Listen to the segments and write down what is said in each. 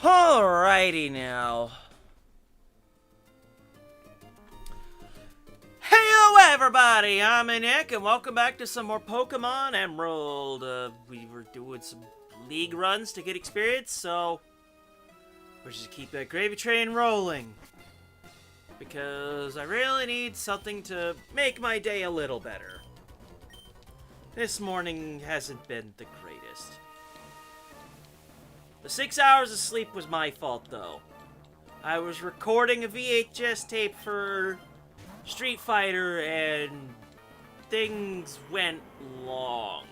Alrighty now. Heyo everybody, I'm Nick and welcome back to some more Pokemon Emerald. We were doing some league runs to get experience, so we're just keep that gravy train rolling. Because I really need something to make my day a little better. This morning hasn't been the greatest. The 6 hours of sleep was my fault, though. I was recording a VHS tape for Street Fighter, and things went long.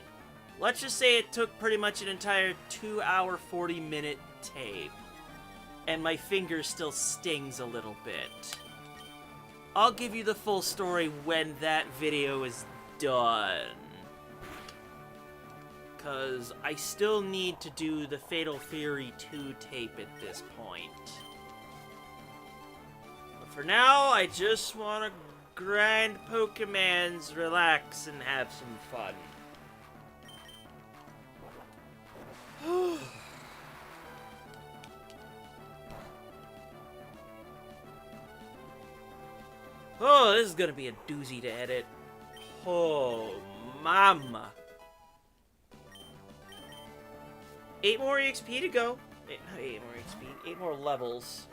Let's just say it took pretty much an entire 2-hour, 40-minute tape. And my finger still stings a little bit. I'll give you the full story when that video is done. Because I still need to do the Fatal Fury 2 tape at this point. But for now, I just want to grind Pokemons, relax, and have some fun. Oh, this is gonna be a doozy to edit. Oh, mama. 8 more EXP to go. 8 more EXP. 8 more levels.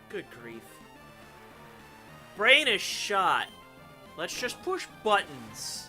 Good grief. Brain is shot. Let's just push buttons.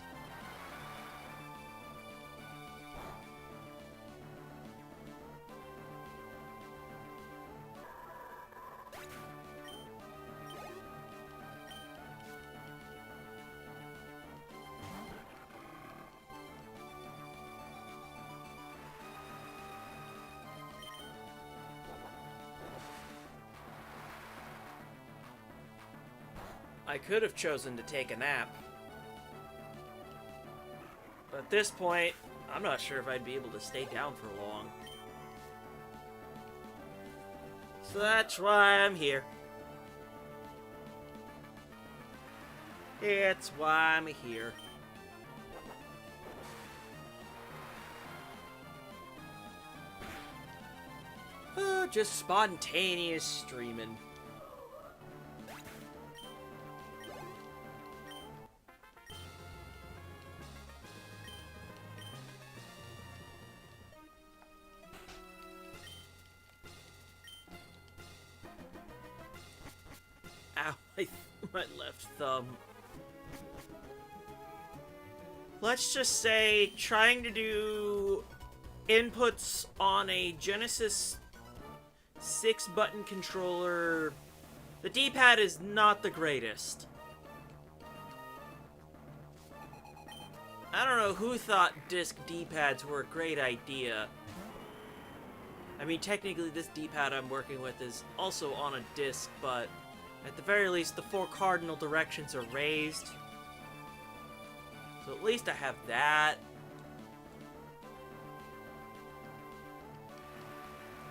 I could have chosen to take a nap. But at this point, I'm not sure if I'd be able to stay down for long. So that's why I'm here. That's why I'm here. Just spontaneous streaming. Ow, my left thumb. Let's just say trying to do inputs on a Genesis 6-button controller, the D-pad is not the greatest. I don't know who thought disc D-pads were a great idea. I mean, technically this D-pad I'm working with is also on a disc, but at the very least, the 4 cardinal directions are raised. So at least I have that.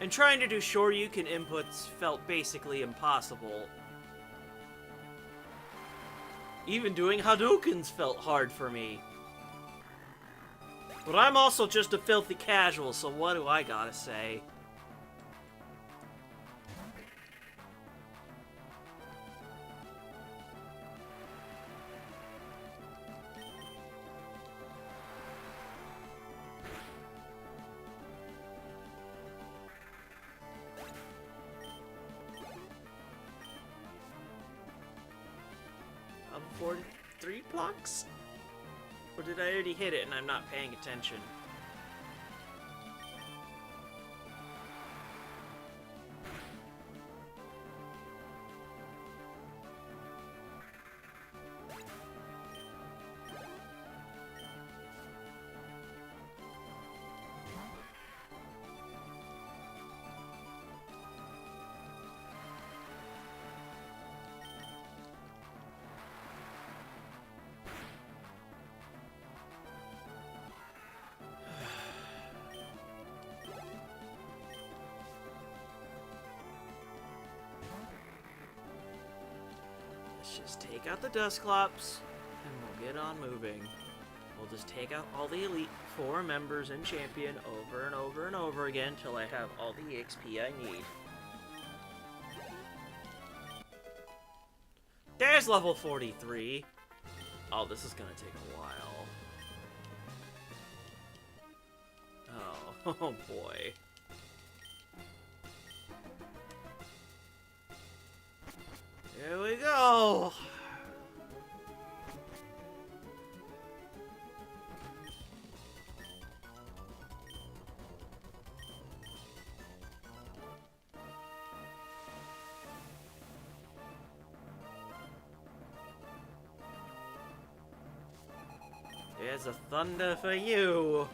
And trying to do Shoryuken inputs felt basically impossible. Even doing Hadoukens felt hard for me. But I'm also just a filthy casual, so what do I gotta say? I'm 43 blocks? Or did I already hit it and I'm not paying attention? Let's just take out the Dusclops, and we'll get on moving. We'll just take out all the Elite Four members and Champion over and over and over again until I have all the EXP I need. There's level 43. Oh, this is gonna take a while. Oh boy. Here we go! There's a thunder for you!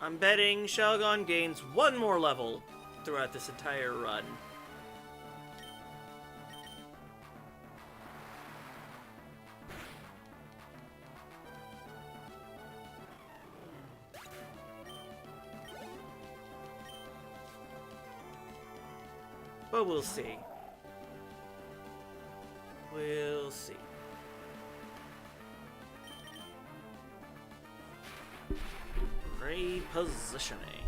I'm betting Shelgon gains one more level throughout this entire run. But we'll see. We'll see. Repositioning.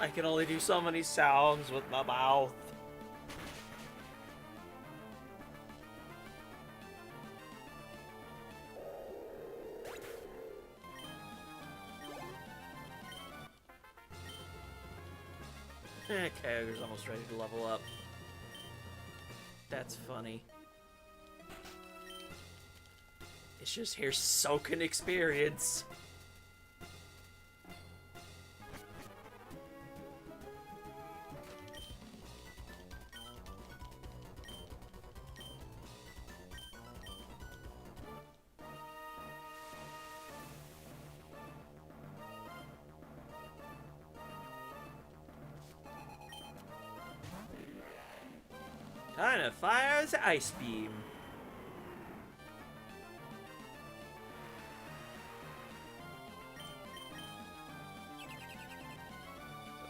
I can only do so many sounds with my mouth. Kyogre's almost ready to level up. That's funny. It's just here soaking experience. Time to fire the ice beam.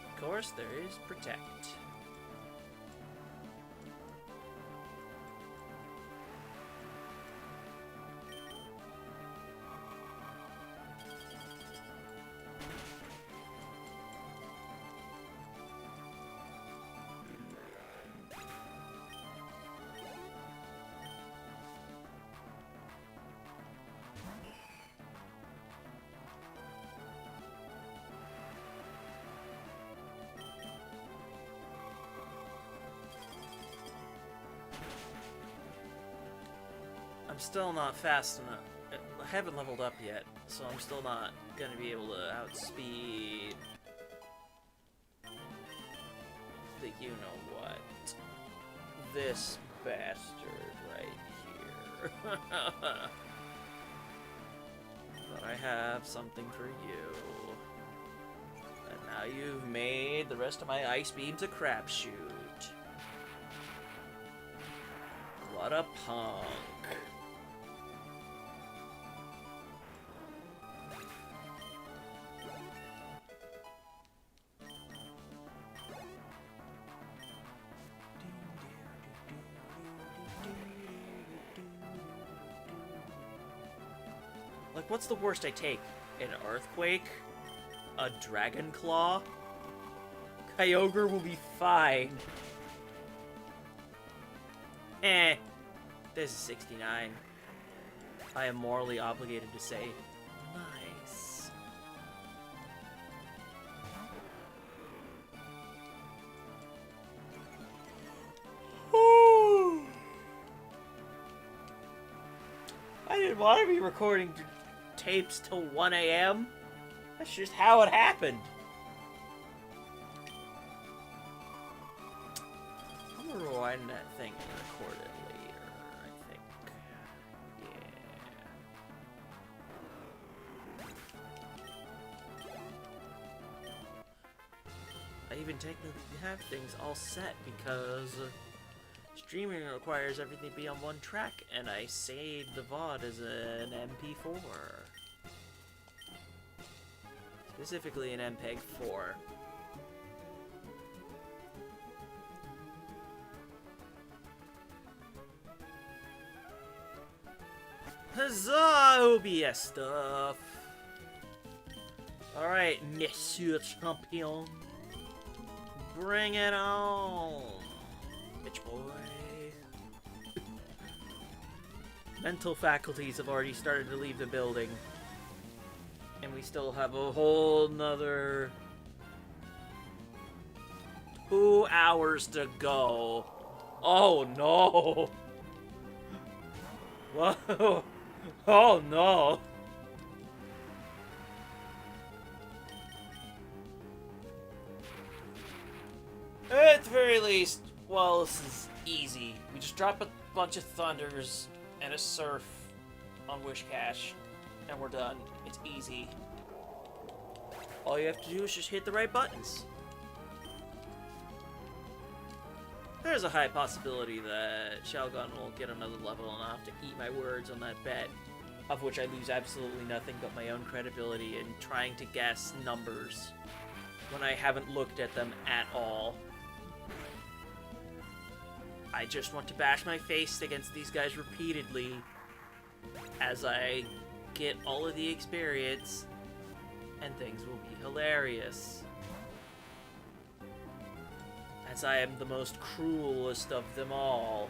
Of course, there is protect. I'm still not fast enough. I haven't leveled up yet, so I'm still not gonna be able to outspeed the you-know-what. This bastard right here. But I have something for you. And now you've made the rest of my ice beams a crapshoot. What a punk. Like, what's the worst I take? An earthquake? A dragon claw? Kyogre will be fine. Eh, this is 69. I am morally obligated to say, nice. I didn't want to be recording tapes till 1 a.m. That's just how it happened. I'm gonna rewind that thing and record it later, I think. Yeah. I even technically have things all set because streaming requires everything to be on one track, and I saved the VOD as an MP4. Specifically an MPEG 4. Huzzah! OBS stuff! Alright, Monsieur Champion. Bring it on! Bitch boy. Mental faculties have already started to leave the building. And we still have a whole nother 2 hours to go. Oh no! Whoa! Oh no! At the very least, well, this is easy. We just drop a bunch of thunders and a surf on Wish Cache, and we're done. It's easy. All you have to do is just hit the right buttons. There's a high possibility that Shelgon will get another level and I'll have to eat my words on that bet, of which I lose absolutely nothing but my own credibility in trying to guess numbers when I haven't looked at them at all. I just want to bash my face against these guys repeatedly as I get all of the experience, and things will be hilarious. As I am the most cruelest of them all.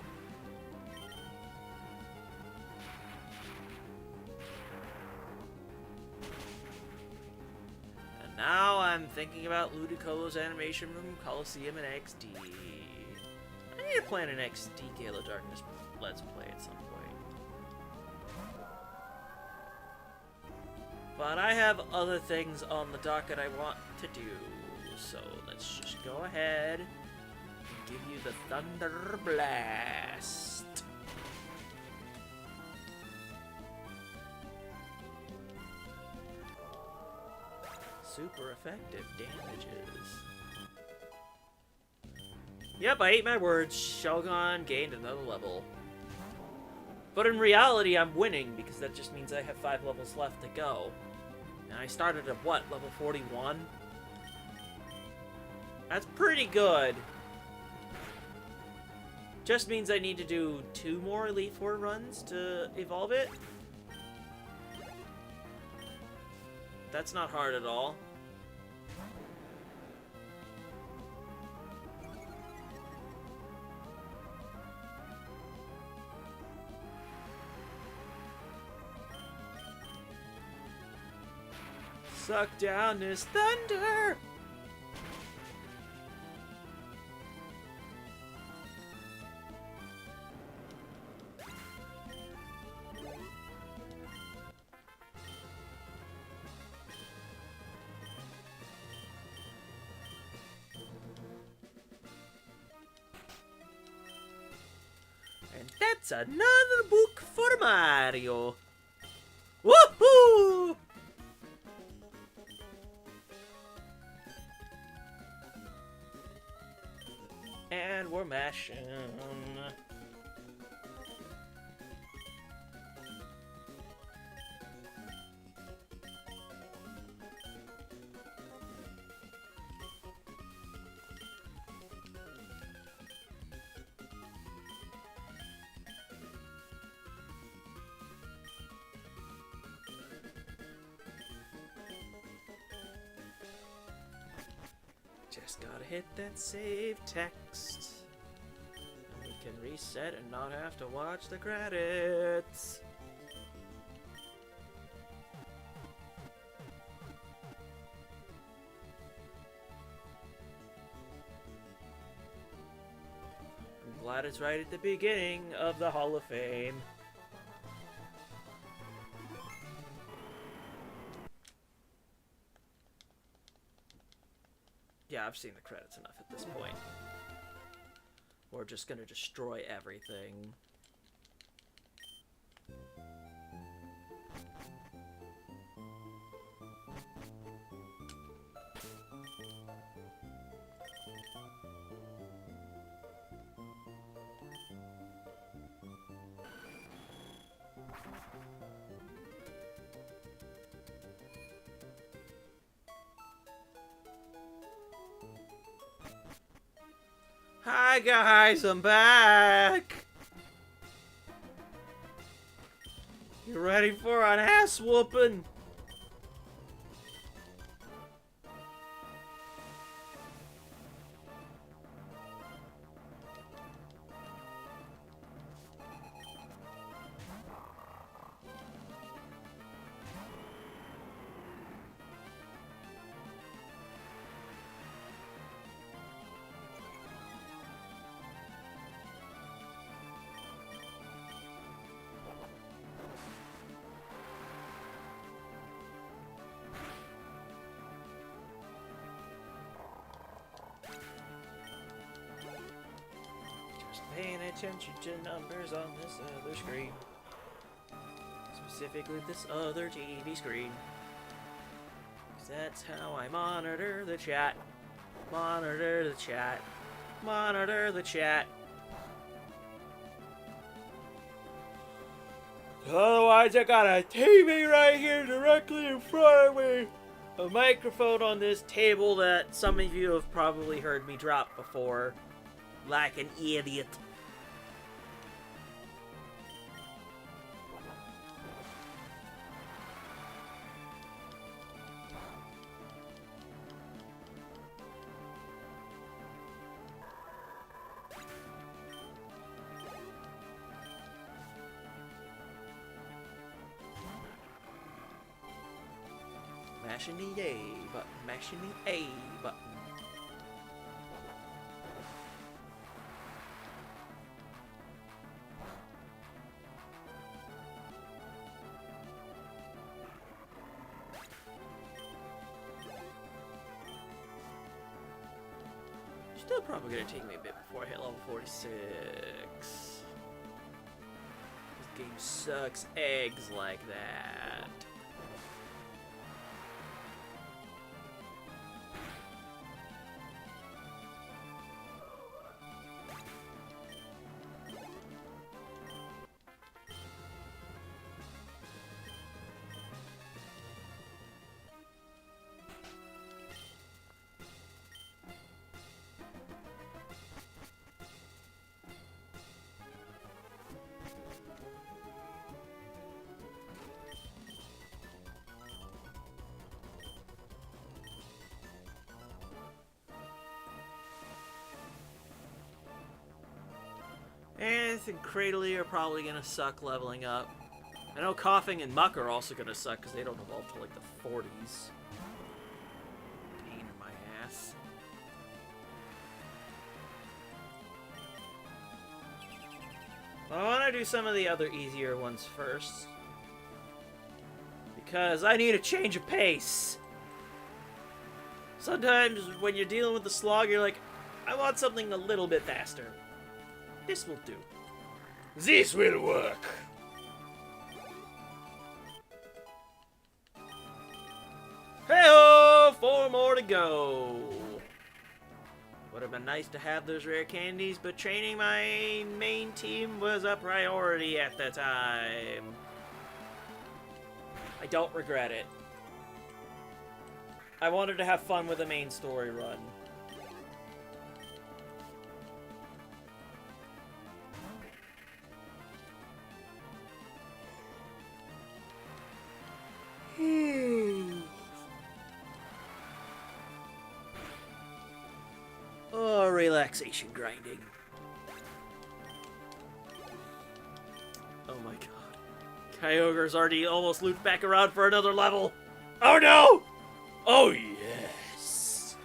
And now I'm thinking about Ludicolo's animation from Coliseum and XD. I need to plan an XD Gale of Darkness Let's Play at some point. But I have other things on the docket I want to do, so let's just go ahead and give you the Thunder Blast. Super effective damages. Yep, I ate my words. Shelgon gained another level. But in reality, I'm winning, because that just means I have 5 levels left to go. And I started at, what, level 41? That's pretty good. Just means I need to do 2 more Elite Four runs to evolve it. That's not hard at all. Suck down this thunder! And that's another book for Mario. Woohoo! And we're mashing. Just gotta hit that save text. And we can reset and not have to watch the credits. I'm glad it's right at the beginning of the Hall of Fame. Yeah, I've seen the credits enough at this point. We're just gonna destroy everything. Hi guys, I'm back! You ready for an ass whooping? Paying attention to numbers on this other screen. Specifically this other TV screen. 'Cause that's how I monitor the chat. Monitor the chat. Monitor the chat. Otherwise, I got a TV right here directly in front of me. A microphone on this table that some of you have probably heard me drop before. Like an idiot. Mashing the A button, mashing the A button. Still probably gonna take me a bit before I hit level 46. This game sucks eggs like that. Anth and Cradley are probably gonna suck leveling up. I know Coughing and Muck are also gonna suck because they don't evolve till like the 40s. Pain in my ass. I want to do some of the other easier ones first. Because I need a change of pace. Sometimes when you're dealing with the slog, you're like, I want something a little bit faster. This will do. This will work. Hey-oh! 4 more to go. Would have been nice to have those rare candies, but training my main team was a priority at the time. I don't regret it. I wanted to have fun with the main story run. Oh, relaxation grinding. my god. Kyogre's already almost looped back around for another level. Oh no! Oh yes!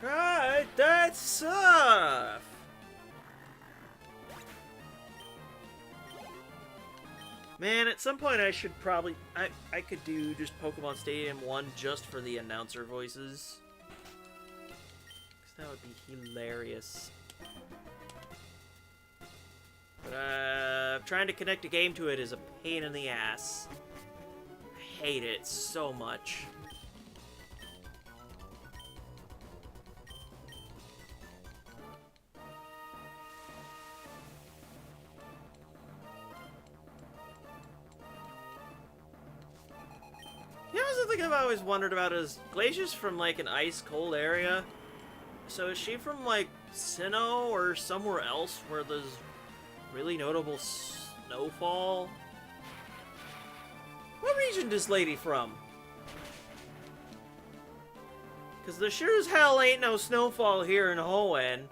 Right, that's tough! Man, at some point I should probably... I could do just Pokemon Stadium 1 just for the announcer voices. 'Cause that would be hilarious. But, trying to connect a game to it is a pain in the ass. I hate it so much. Thing I've always wondered about is Glacier's from like an ice-cold area. So is she from like Sinnoh or somewhere else where there's really notable snowfall? What region is this lady from? Because there sure as hell ain't no snowfall here in Hoenn.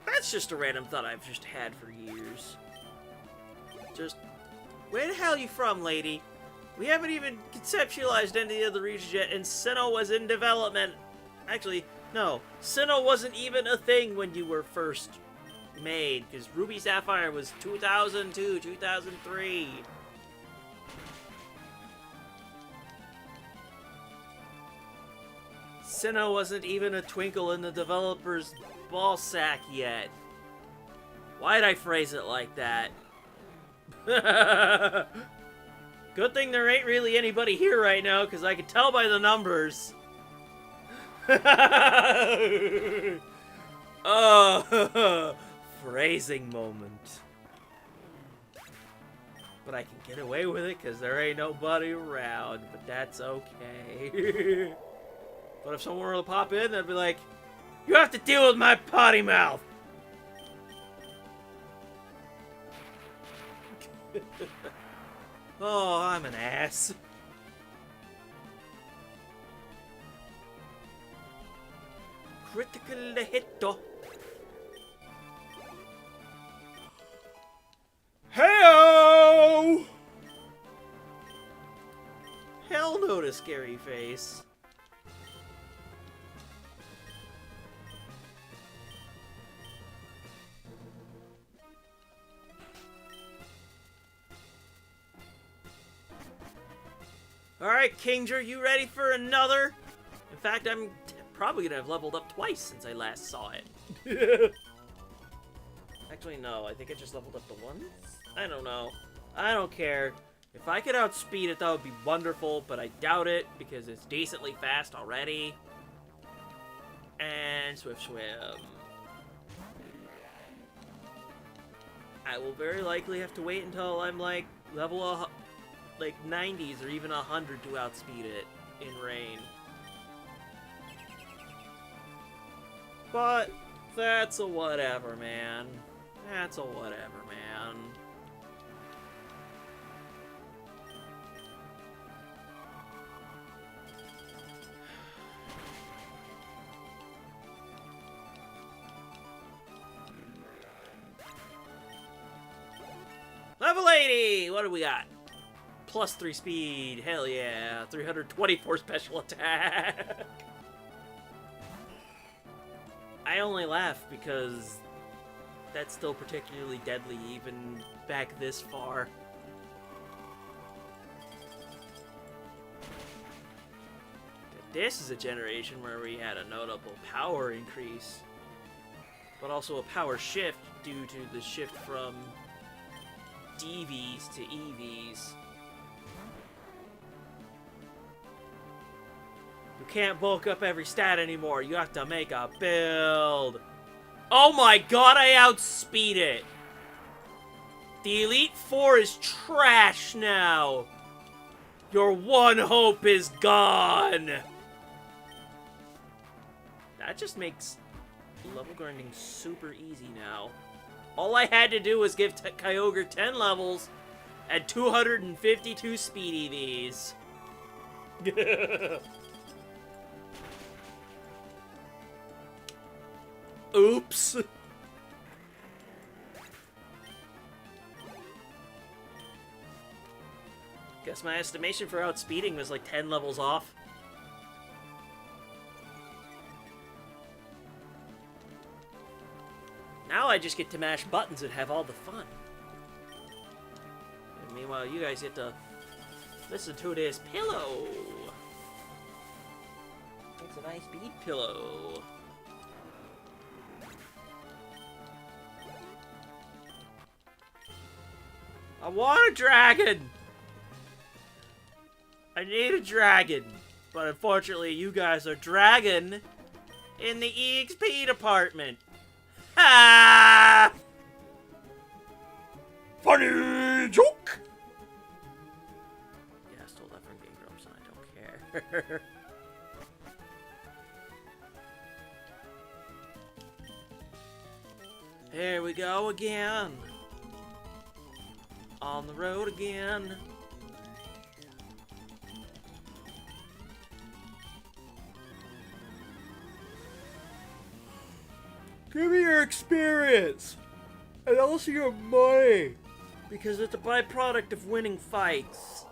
That's just a random thought I've just had for years. Just, where the hell are you from, lady? We haven't even conceptualized any of the regions yet, and Sinnoh was in development. Actually, no. Sinnoh wasn't even a thing when you were first made, because Ruby Sapphire was 2002, 2003. Sinnoh wasn't even a twinkle in the developer's ball sack yet. Why'd I phrase it like that? Good thing there ain't really anybody here right now, because I can tell by the numbers. Oh, phrasing moment. But I can get away with it because there ain't nobody around, but that's okay. But if someone were to pop in, I'd be like, you have to deal with my potty mouth! Oh, I'm an ass. Critical hit. Hey-o! Hell no to scary face. Alright, Kingdra, you ready for another? In fact, I'm probably gonna have leveled up twice since I last saw it. Actually, no, I think I just leveled up the once? I don't know. I don't care. If I could outspeed it, that would be wonderful, but I doubt it because it's decently fast already. And Swift Swim. I will very likely have to wait until I'm like level like 90s or even 100 to outspeed it in rain. But that's a whatever, man. That's a whatever, man. Level 80! What do we got? Plus 3 speed, hell yeah. 324 special attack. I only laugh because that's still particularly deadly even back this far. This is a generation where we had a notable power increase, but also a power shift due to the shift from DVs to EVs. You can't bulk up every stat anymore. You have to make a build. Oh my god, I outspeed it. The Elite Four is trash now. Your one hope is gone. That just makes level grinding super easy now. All I had to do was give Kyogre 10 levels and 252 speed EVs. Oops. Guess my estimation for outspeeding was like 10 levels off. Now I just get to mash buttons and have all the fun. And meanwhile, you guys get to listen to this pillow. It's a nice bead pillow. I want a dragon! I need a dragon. But unfortunately, you guys are dragon in the EXP department. Ha! Funny joke! Yeah, I stole that from Game Grumps and I don't care. Here we go again. On the road again. Give me your experience! And also your money! Because it's a byproduct of winning fights.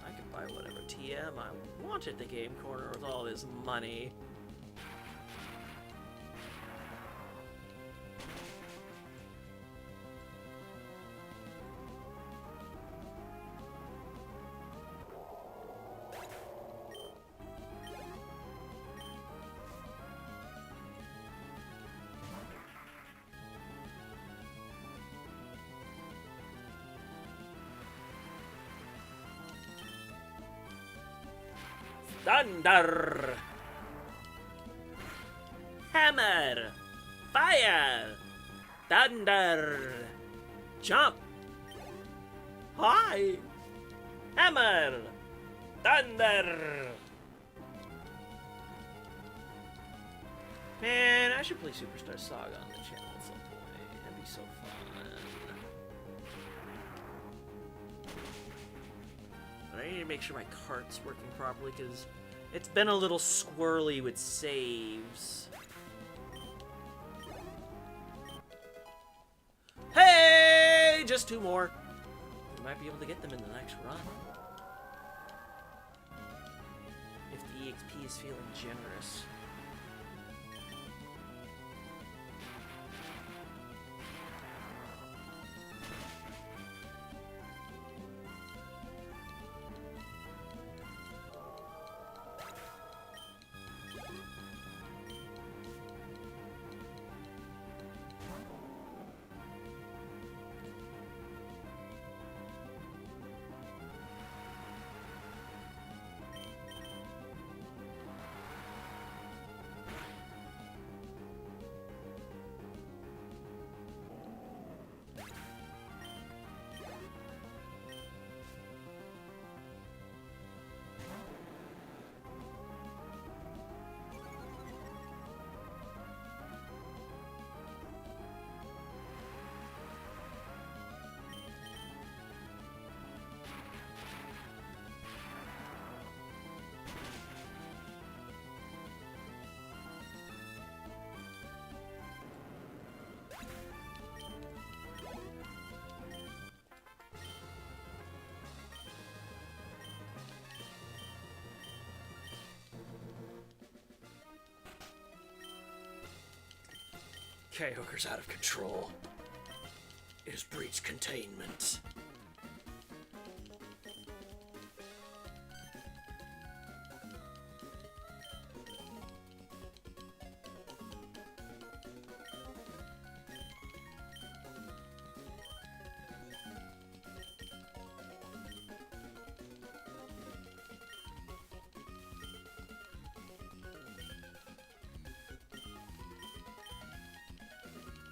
I could buy whatever TM I want at the game corner with all this money. Thunder! Hammer! Fire! Thunder! Jump! Hi! Hammer! Thunder! Man, I should play Superstar Saga on the channel at some point. That'd be so fun. But I need to make sure my cart's working properly because it's been a little squirrely with saves. Hey! Just 2 more. We might be able to get them in the next run. If the EXP is feeling generous. Kyogre's out of control. It has breached containment.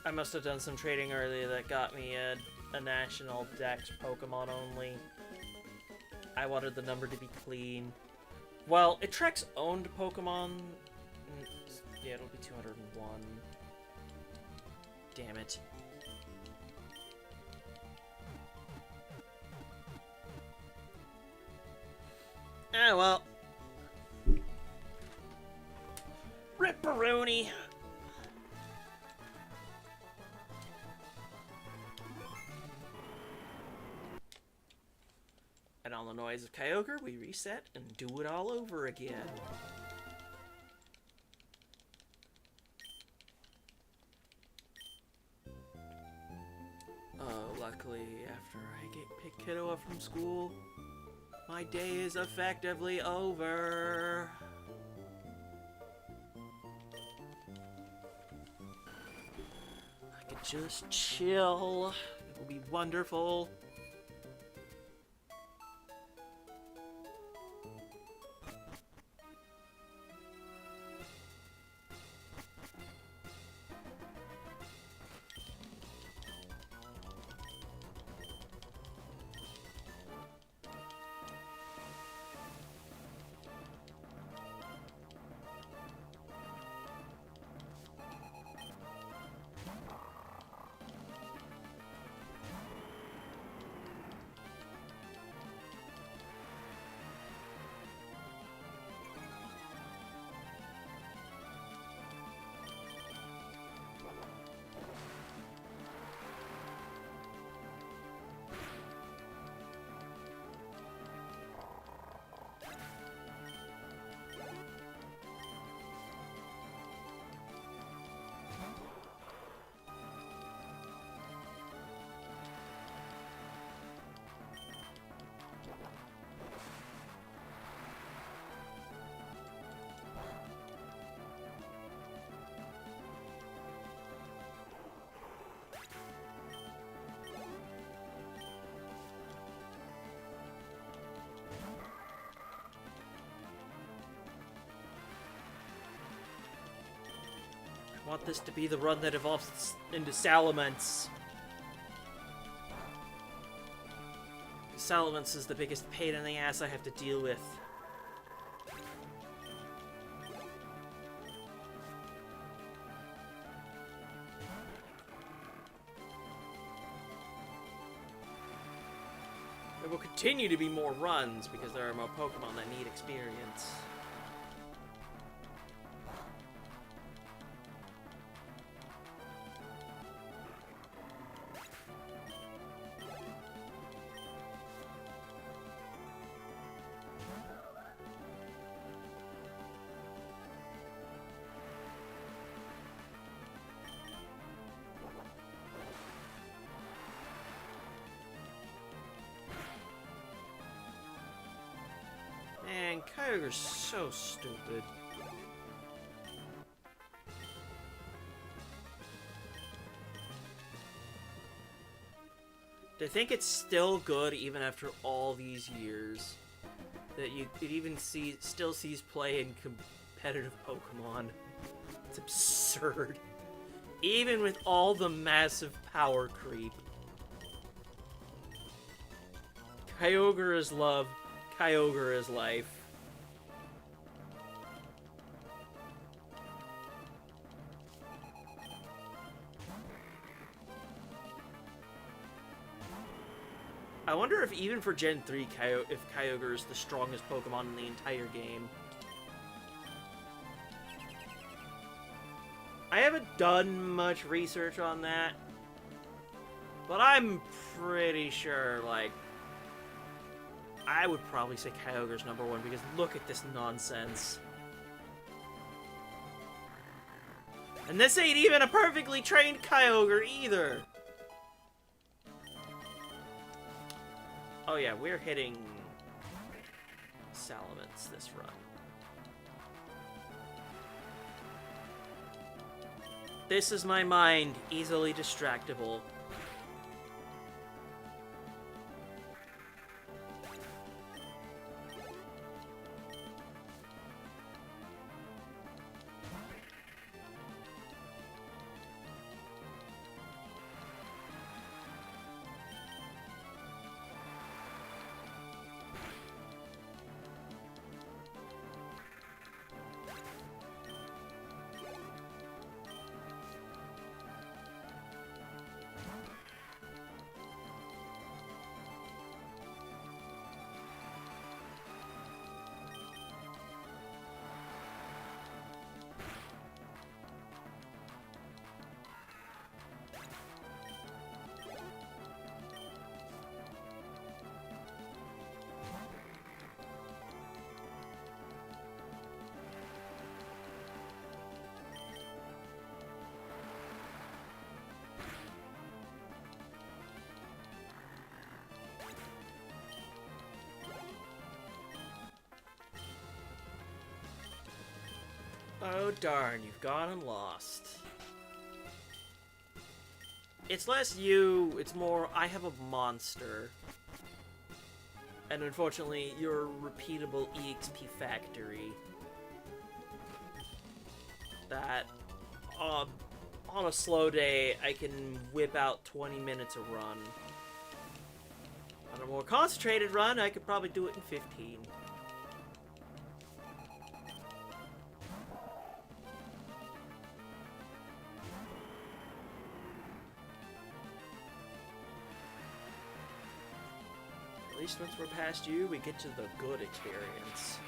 I must have done some trading earlier that got me a national dex Pokemon only. I wanted the number to be clean. Well, it tracks owned Pokemon. Yeah, it'll be 201. Damn it. Ah, well. Ripperoni! And on the noise of Kyogre, we reset and do it all over again. Oh, luckily, after I pick Kiddo up from school, my day is effectively over. I could just chill. It will be wonderful. I want this to be the run that evolves into Salamence. Salamence is the biggest pain in the ass I have to deal with. There will continue to be more runs because there are more Pokemon that need experience. Man, Kyogre's so stupid. To think it's still good even after all these years. That it even still sees play in competitive Pokemon. It's absurd. Even with all the massive power creep. Kyogre is love. Kyogre is life. I wonder if even for Gen 3, if Kyogre is the strongest Pokemon in the entire game. I haven't done much research on that. But I'm pretty sure, like, I would probably say Kyogre's #1 because look at this nonsense. And this ain't even a perfectly trained Kyogre either. Oh yeah, we're hitting Salamence this run. This is my mind, easily distractible. Oh darn, you've gone and lost. It's less you, it's more I have a monster. And unfortunately, your repeatable EXP factory. That, on a slow day, I can whip out 20 minutes a run. On a more concentrated run, I could probably do it in 15. At least once we're past you, we get to the good experience.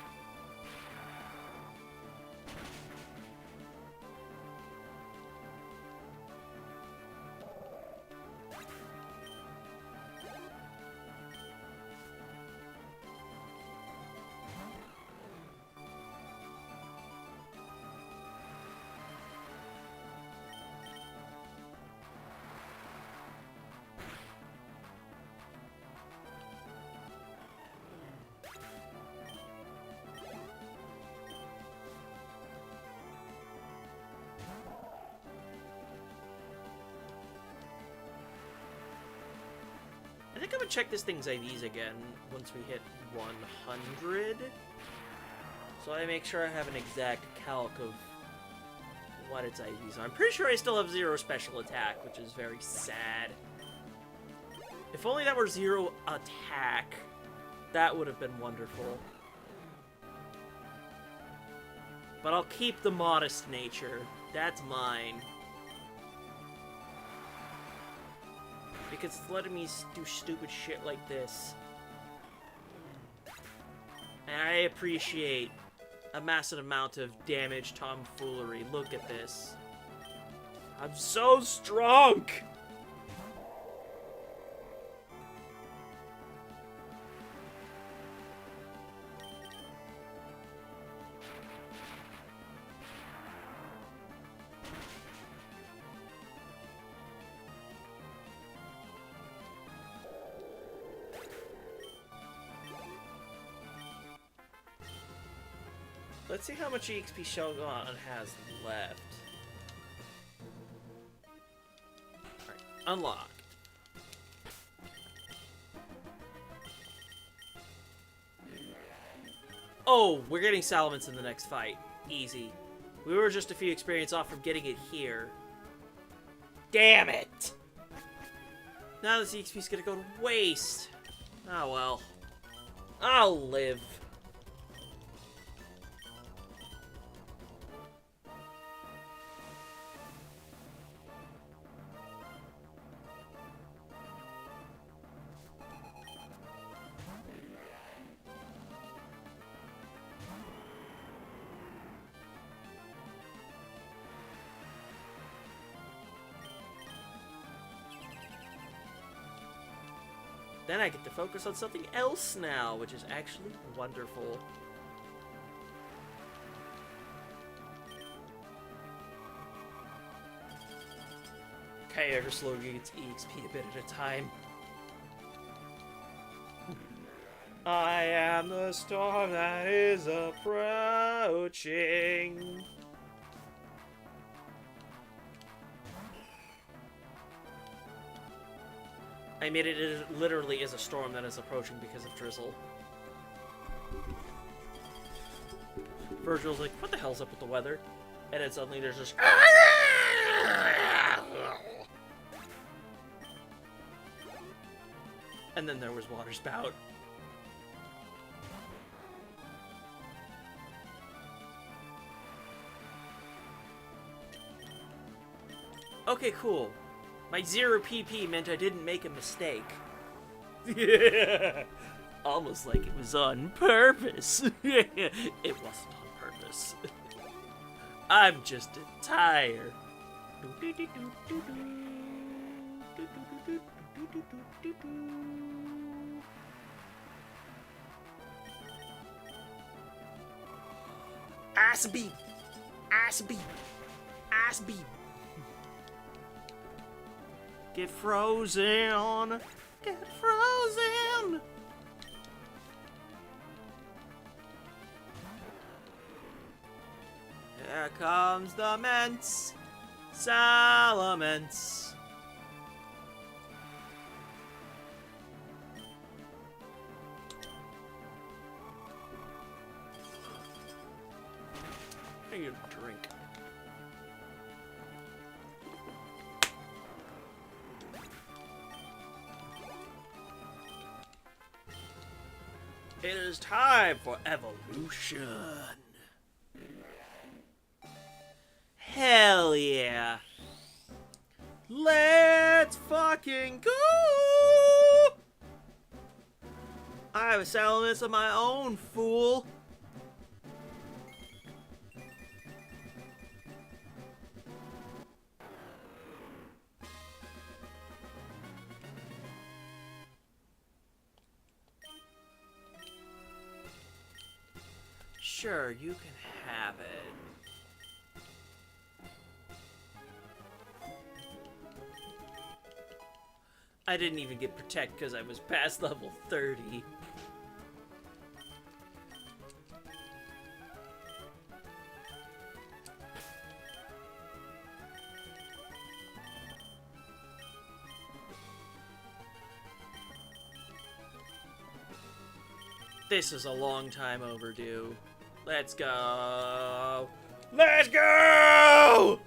I think I'm gonna check this thing's IVs again once we hit 100. So I make sure I have an exact calc of what its IVs are. I'm pretty sure I still have 0 special attack, which is very sad. If only that were 0 attack, that would have been wonderful. But I'll keep the modest nature. That's mine. Because it's letting me do stupid shit like this. And I appreciate a massive amount of damage tomfoolery. Look at this. I'm so strong! Let's see how much EXP Shogun has left. Alright, unlocked. Oh, we're getting Salamence in the next fight. Easy. We were just a few experience off from getting it here. Damn it! Now this EXP's gonna go to waste. Oh well. I'll live. Then I get to focus on something else now, which is actually wonderful. Okay, ever slowly gets EXP a bit at a time. I am the storm that is approaching. I mean, it literally is a storm that is approaching because of drizzle. Virgil's like, what the hell's up with the weather? And then suddenly there's just... And then there was water spout. Okay, cool. My 0 PP meant I didn't make a mistake. Almost like it was on purpose. It wasn't on purpose. I'm just a tire. Ass beat! Ass beat! Ass beat! Get frozen! Get frozen! Here comes the Ments. Salamence. I need a drink. It is time for evolution. Hell yeah. Let's fucking go! I have a Salamence of my own, fool. Sure, you can have it. I didn't even get Protect because I was past level 30. This is a long time overdue. Let's go! Let's go!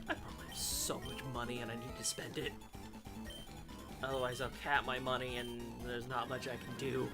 I probably have so much money and I need to spend it. Otherwise I'll cap my money and there's not much I can do.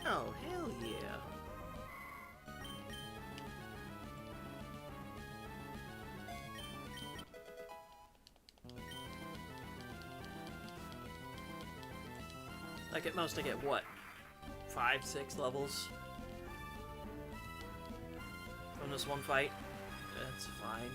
Oh, hell yeah. Like at most I get what? 5, 6 levels? From this one fight? That's fine.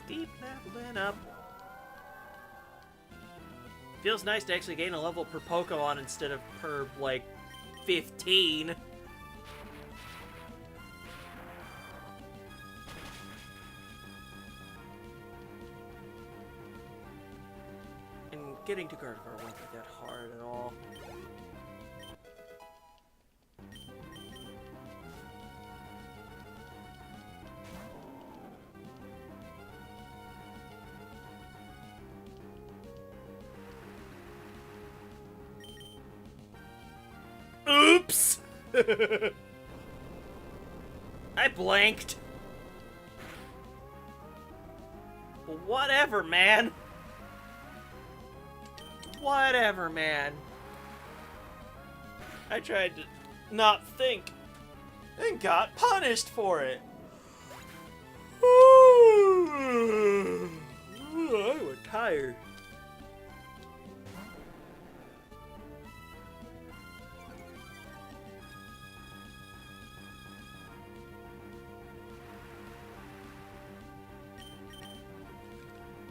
Deep leveling up. Feels nice to actually gain a level per Pokemon instead of per, like, 15. And getting to Gardevoir won't be that hard at all. Oops! I blanked. Whatever, man. Whatever, man. I tried to not think and got punished for it. I was tired.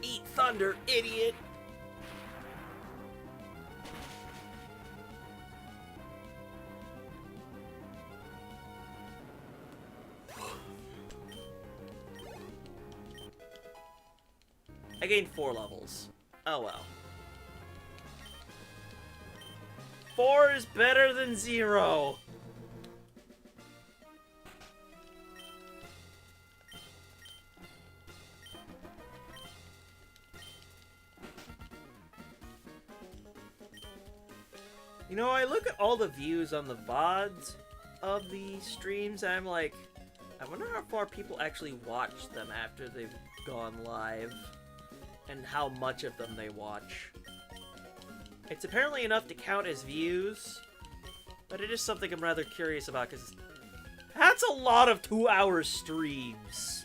Eat thunder, idiot! I gained 4 levels. Oh well. 4 is better than 0. You know, I look at all the views on the VODs of the streams, and I'm like, I wonder how far people actually watch them after they've gone live, and how much of them they watch. It's apparently enough to count as views, but it is something I'm rather curious about, because that's a lot of 2-hour streams.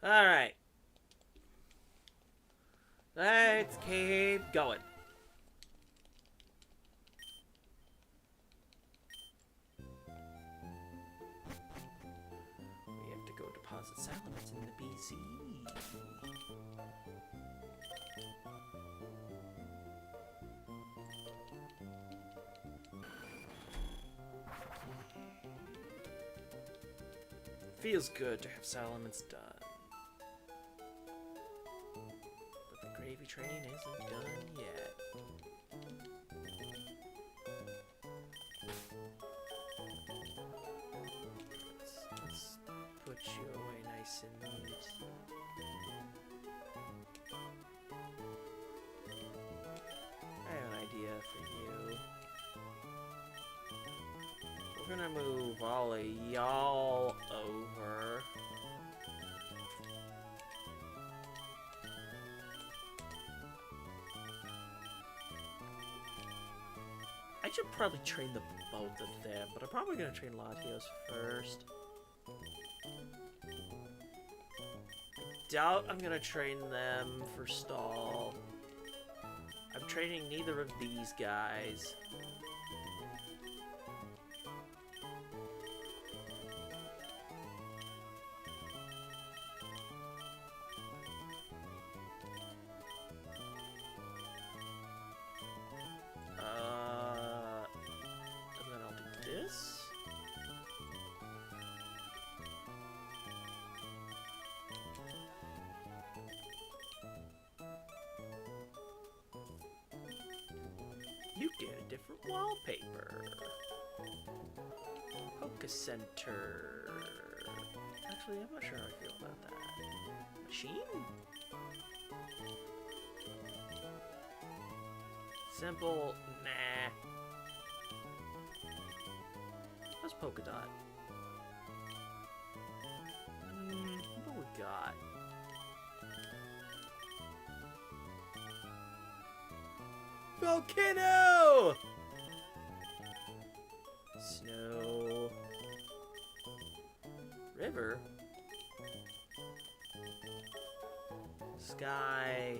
Alright. Let's keep going. We have to go deposit salamence in the BC. Feels good to have salamence done. Gravy train isn't done yet. Let's put you away nice and neat. I have an idea for you. We're gonna move all of y'all over. I should probably train the both of them, but I'm probably gonna train Latios first. I doubt I'm gonna train them for stall. I'm training neither of these guys. You get a different wallpaper. Poke Center. Actually, I'm not sure how I feel about that. Machine? Simple? Nah. What's polka dot? What do we got? Volcano! Snow. River. Sky.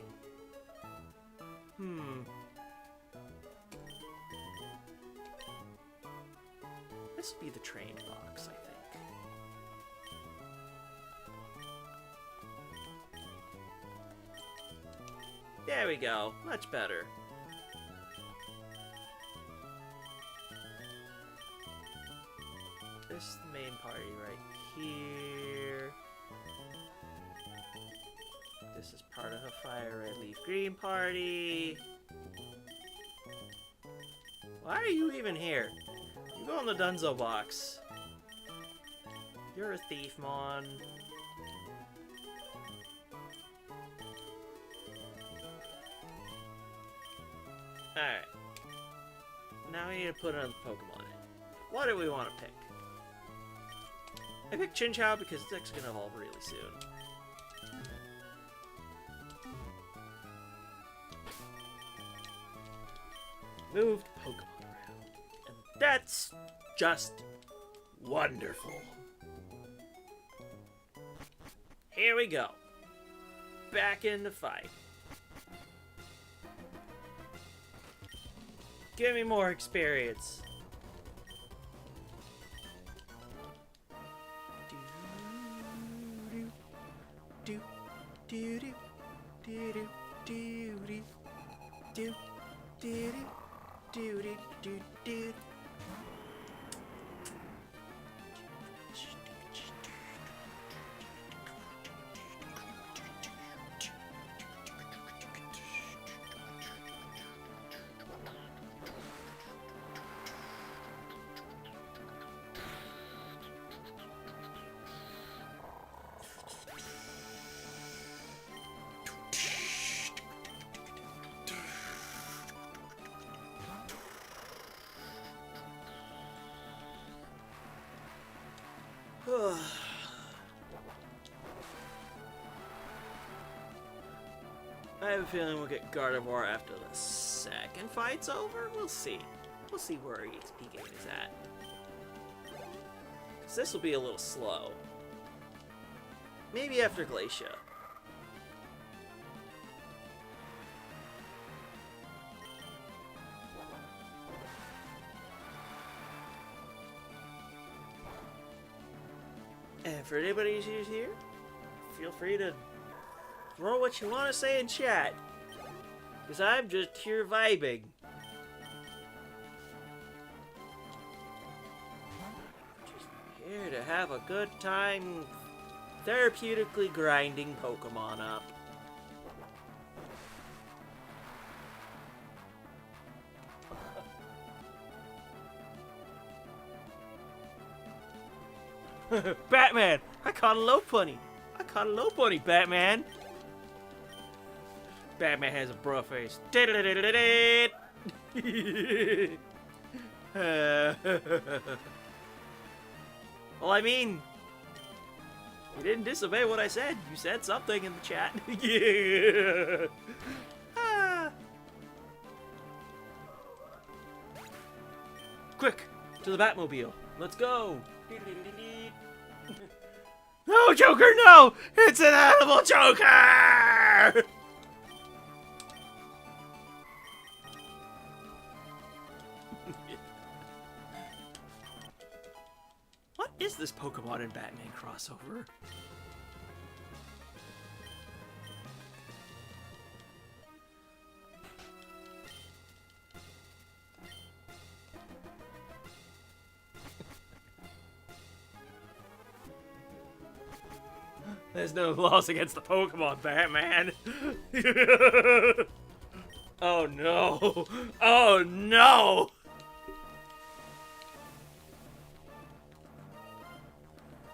This would be the train box, I think. There we go. Much better. This is the main party right here. This is part of a fire red leaf green party. Why are you even here? You go in the Dunzo box. You're a thief, Mon. Alright. Now we need to put another Pokemon in. What do we want to pick? I picked Chinchou because it's actually going to evolve really soon. Moved Pokemon around. And that's just Wonderful. Here we go. Back in the fight. Give me more experience. Do do do do do do do do do do do do do. I have a feeling we'll get Gardevoir after the second fight's over. We'll see. We'll see where EXP game is at. Because this will be a little slow. Maybe after Glacia. And for anybody who's here, feel free to throw what you want to say in chat. Because I'm just here vibing. Just here to have a good time therapeutically grinding Pokemon up. Batman! I caught a Lopunny! I caught a Lopunny, Batman! Batman has a bro face. Well, I mean, you didn't disobey what I said. You said something in the chat. Yeah. Ah. Quick, to the Batmobile. Let's go. No, Joker, no! It's an animal Joker! What is this Pokemon and Batman crossover? There's no laws against the Pokemon, Batman. Oh no. Oh no.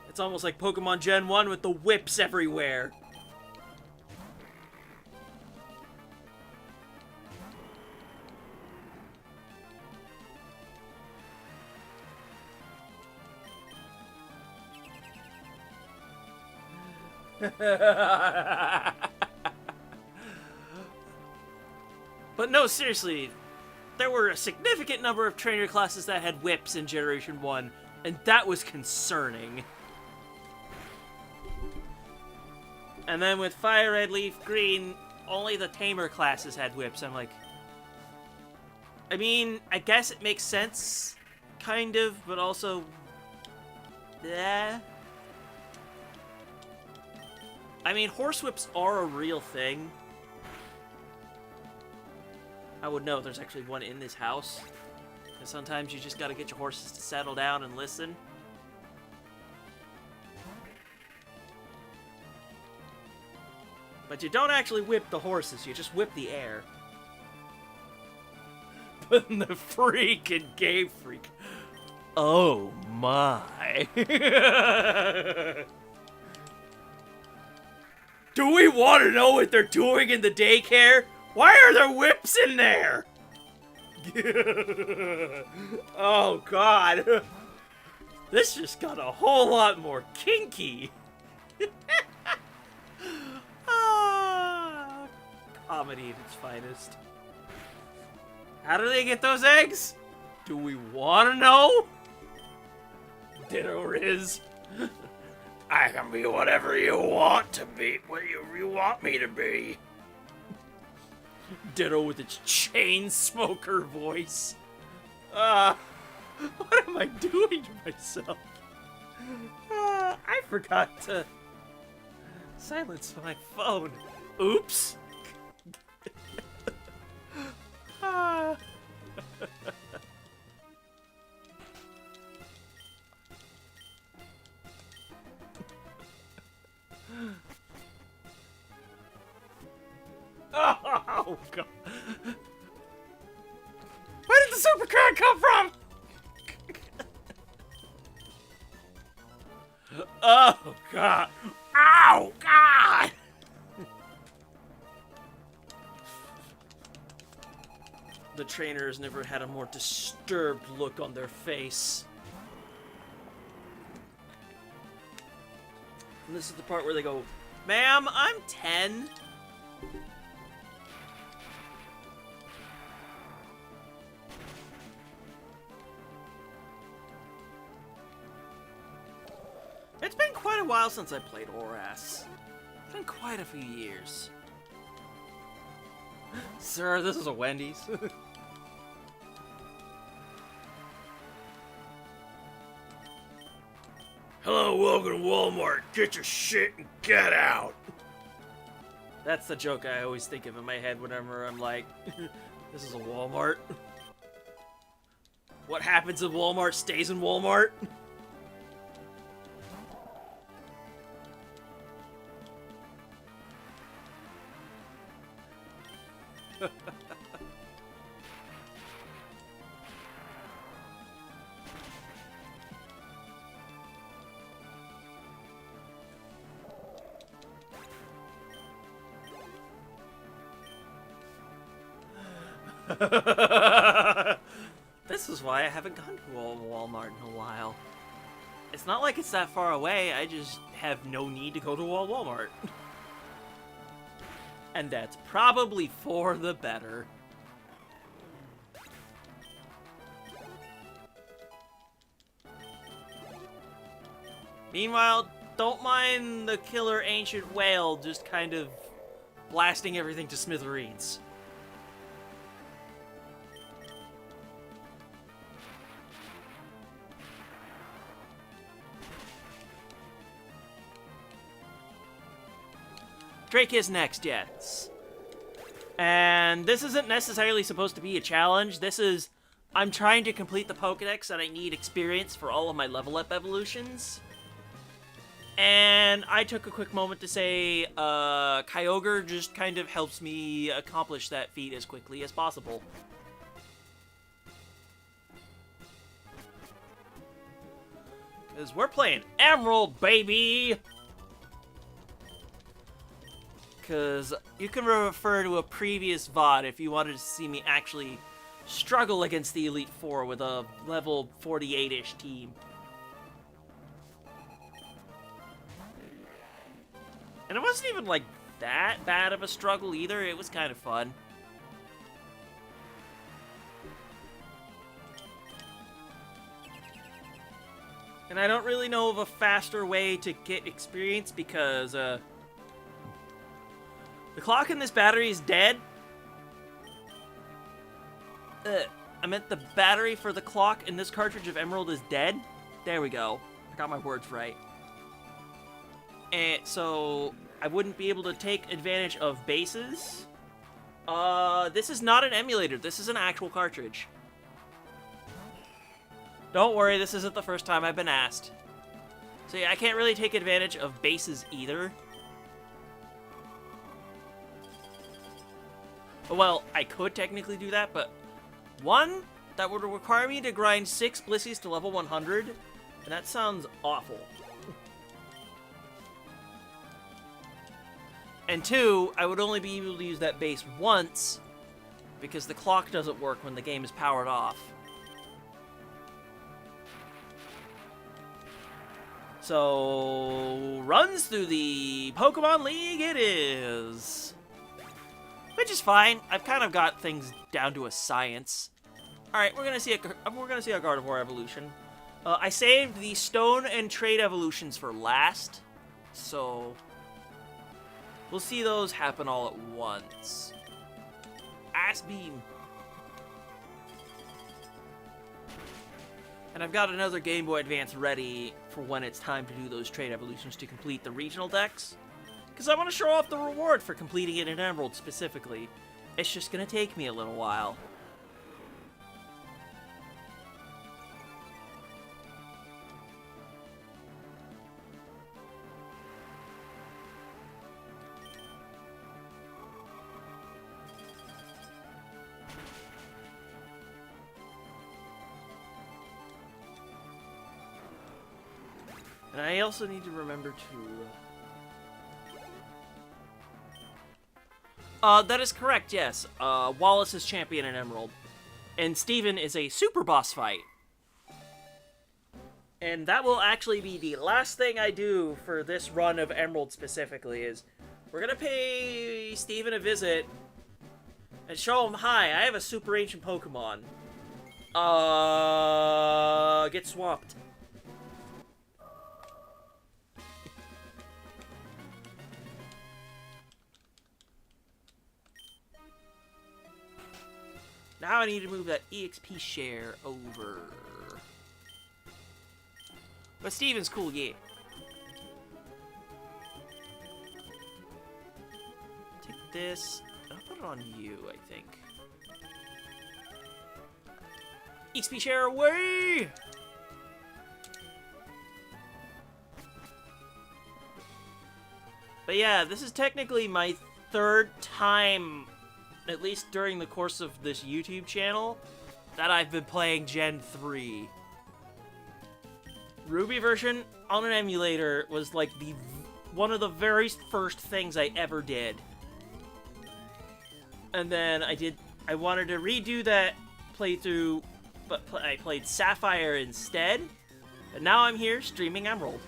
It's almost like Pokemon Gen 1 with the whips everywhere. But no, seriously, there were a significant number of trainer classes that had whips in Generation 1, and that was concerning. And then with Fire Red, Leaf Green, only the Tamer classes had whips. I'm like, I mean, I guess it makes sense, kind of, but also, yeah. I mean, horsewhips are a real thing. I would know there's actually one in this house. Because sometimes you just gotta get your horses to settle down and listen. But you don't actually whip the horses, you just whip the air. Putting the freaking Game Freak. Oh my. Do we want to know what they're doing in the daycare? Why are there whips in there? Oh god. This just got a whole lot more kinky. Ah, comedy at its finest. How do they get those eggs? Do we want to know? Ditto Riz. I can be whatever you want to be, whatever you want me to be. Ditto with its chain smoker voice. What am I doing to myself? I forgot to silence my phone. Oops. Oh, God. Where did the supercurrent come from? Oh, God. Ow, God. The trainer has never had a more disturbed look on their face. And this is the part where they go, "Ma'am, I'm 10. It's been quite a while since I played Oras. It's been quite a few years. Sir, this is a Wendy's. Hello, welcome to Walmart. Get your shit and get out. That's the joke I always think of in my head whenever I'm like, this is a Walmart. What happens in Walmart stays in Walmart. This is why I haven't gone to a Walmart in a while. It's not like it's that far away, I just have no need to go to a Walmart. And that's probably for the better. Meanwhile, don't mind the killer ancient whale just kind of blasting everything to smithereens. Drake is next, yes. And this isn't necessarily supposed to be a challenge. This is, I'm trying to complete the Pokédex and I need experience for all of my level up evolutions. And I took a quick moment to say, Kyogre just kind of helps me accomplish that feat as quickly as possible. Because we're playing Emerald, baby! Because you can refer to a previous VOD if you wanted to see me actually struggle against the Elite Four with a level 48-ish team. And it wasn't even, like, that bad of a struggle either. It was kind of fun. And I don't really know of a faster way to get experience because, the clock in this battery is dead. I meant the battery for the clock in this cartridge of Emerald is dead. There we go. I got my words right. And so I wouldn't be able to take advantage of bases. This is not an emulator. This is an actual cartridge. Don't worry, this isn't the first time I've been asked. So yeah, I can't really take advantage of bases either. Well, I could technically do that, but one, that would require me to grind 6 Blissies to level 100, and that sounds awful. And two, I would only be able to use that base once, because the clock doesn't work when the game is powered off. So, runs through the Pokemon League it is. Which is fine. I've kind of got things down to a science. All right, we're gonna see a Gardevoir evolution. I saved the stone and trade evolutions for last, so we'll see those happen all at once. Ass beam. And I've got another Game Boy Advance ready for when it's time to do those trade evolutions to complete the regional decks. Because I want to show off the reward for completing it in Emerald specifically. It's just going to take me a little while. And I also need to remember to... that is correct, yes. Wallace is champion in Emerald. And Steven is a super boss fight. And that will actually be the last thing I do for this run of Emerald specifically, is we're gonna pay Steven a visit and show him, hi, I have a super ancient Pokemon. Get swamped. Now I need to move that EXP share over. But Steven's cool, yeah. Take this. I'll put it on you, I think. EXP share away! But yeah, this is technically my third time, at least during the course of this YouTube channel, that I've been playing Gen 3. Ruby version on an emulator was like one of the very first things I ever did. And then I wanted to redo that playthrough, but I played Sapphire instead. And now I'm here streaming Emerald.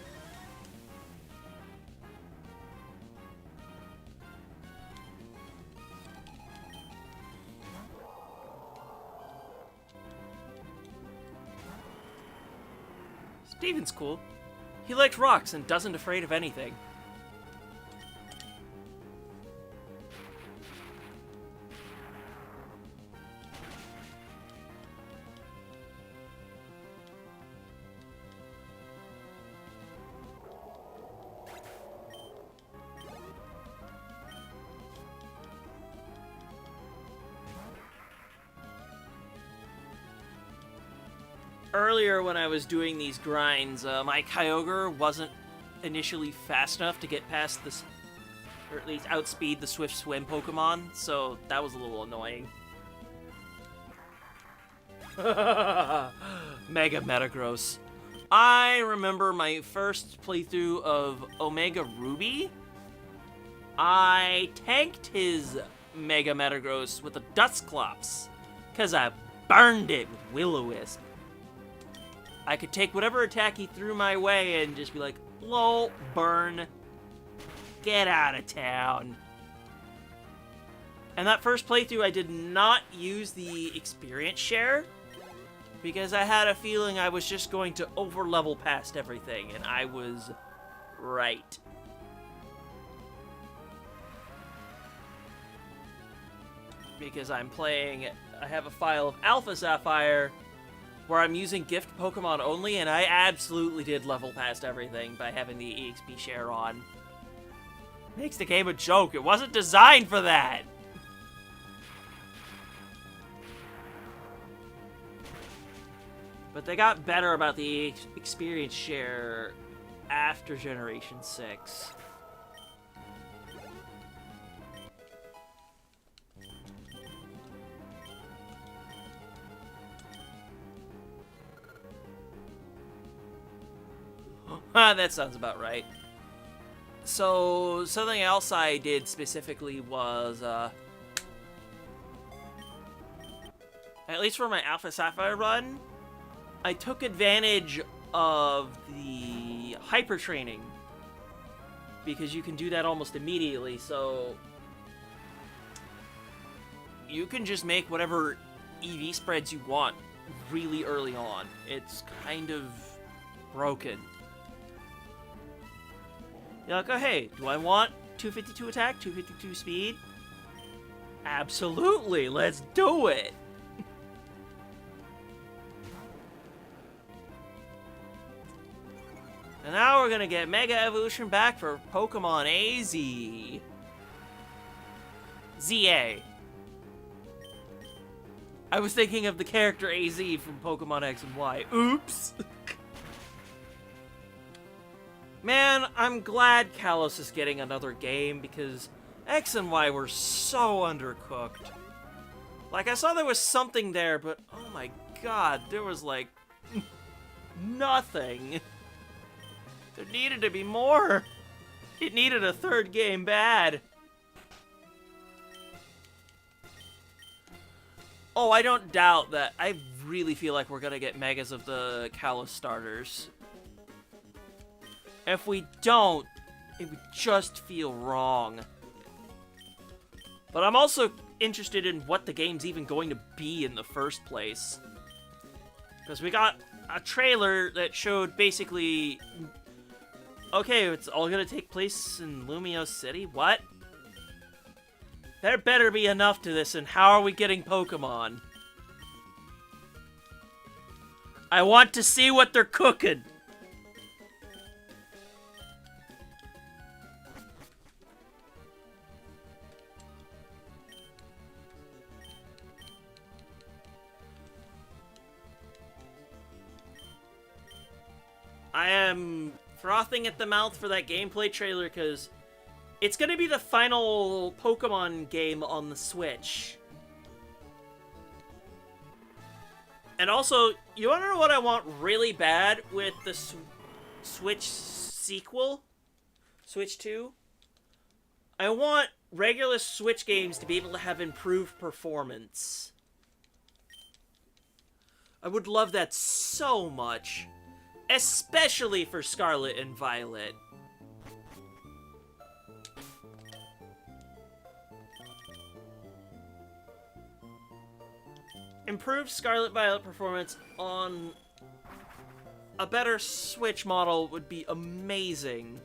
Steven's cool. He likes rocks and doesn't afraid of anything. Earlier when I was doing these grinds, my Kyogre wasn't initially fast enough to get past this, or at least outspeed the Swift Swim Pokemon, so that was a little annoying. Mega Metagross. I remember my first playthrough of Omega Ruby. I tanked his Mega Metagross with a Dusclops, because I burned it with Will-O-Wisp. I could take whatever attack he threw my way and just be like, lol, burn. Get out of town. And that first playthrough, I did not use the experience share, because I had a feeling I was just going to over-level past everything, and I was right. Because I have a file of Alpha Sapphire, where I'm using gift Pokemon only, and I absolutely did level past everything by having the EXP share on. Makes the game a joke. It wasn't designed for that! But they got better about the experience share after Generation 6. That sounds about right. So, something else I did specifically was, at least for my Alpha Sapphire run, I took advantage of the hyper training, because you can do that almost immediately, so you can just make whatever EV spreads you want really early on. It's kind of broken. You're like, oh hey, do I want 252 attack, 252 speed? Absolutely, let's do it! And now we're gonna get Mega Evolution back for Pokemon AZ. ZA. I was thinking of the character AZ from Pokemon X and Y. Oops! Man, I'm glad Kalos is getting another game because X and Y were so undercooked. Like, I saw there was something there, but oh my god, there was like nothing. There needed to be more. It needed a third game bad. Oh, I don't doubt that. I really feel like we're gonna get Megas of the Kalos starters. If we don't, it would just feel wrong. But I'm also interested in what the game's even going to be in the first place. Because we got a trailer that showed basically... Okay, it's all gonna take place in Lumio City? What? There better be enough to this, and how are we getting Pokemon? I want to see what they're cooking! I am frothing at the mouth for that gameplay trailer because it's going to be the final Pokemon game on the Switch. And also, you want to know what I want really bad with the Switch sequel? Switch 2? I want regular Switch games to be able to have improved performance. I would love that so much. Especially for Scarlet and Violet. Improved Scarlet Violet performance on a better Switch model would be amazing.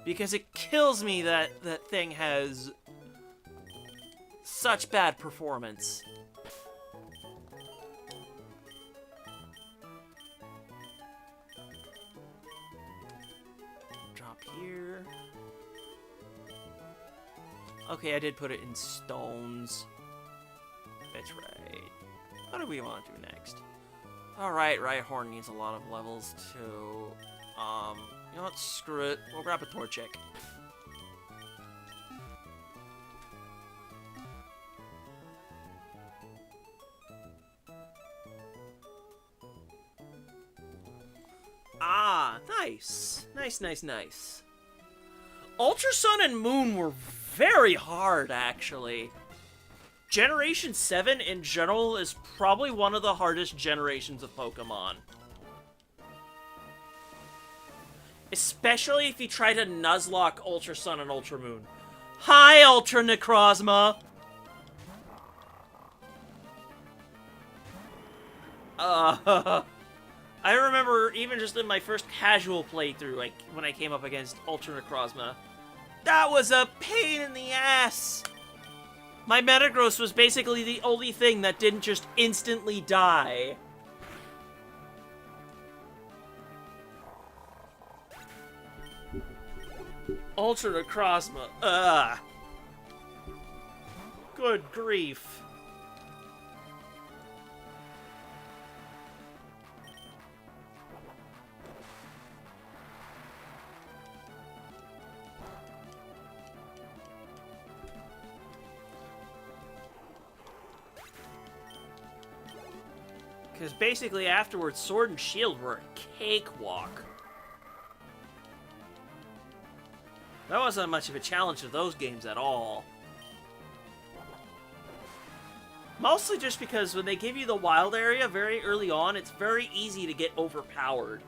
Because it kills me that that thing has such bad performance. Here. Okay, I did put it in stones. That's right. What do we want to do next? Alright, Rhyhorn needs a lot of levels too. You know what? Screw it. We'll grab a Torchic. Ah, nice. Nice. Ultra Sun and Moon were very hard, actually. Generation 7 in general is probably one of the hardest generations of Pokemon. Especially if you try to Nuzlocke Ultra Sun and Ultra Moon. Hi, Ultra Necrozma! I remember even just in my first casual playthrough, like when I came up against Ultra Necrozma, that was a pain in the ass! My Metagross was basically the only thing that didn't just instantly die. Ultra Necrozma, ugh. Good grief. Because basically afterwards, Sword and Shield were a cakewalk. That wasn't much of a challenge to those games at all. Mostly just because when they give you the wild area very early on, it's very easy to get overpowered.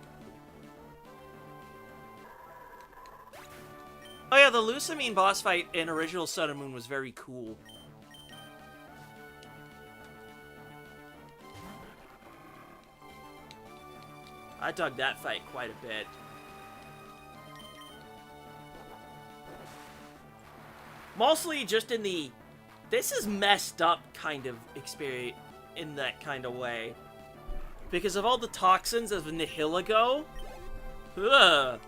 Oh yeah, the Lusamine boss fight in Original Sun and Moon was very cool. I dug that fight quite a bit. Mostly just in the, this is messed up kind of experience in that kind of way. Because of all the toxins of Nihiligo. Ugh.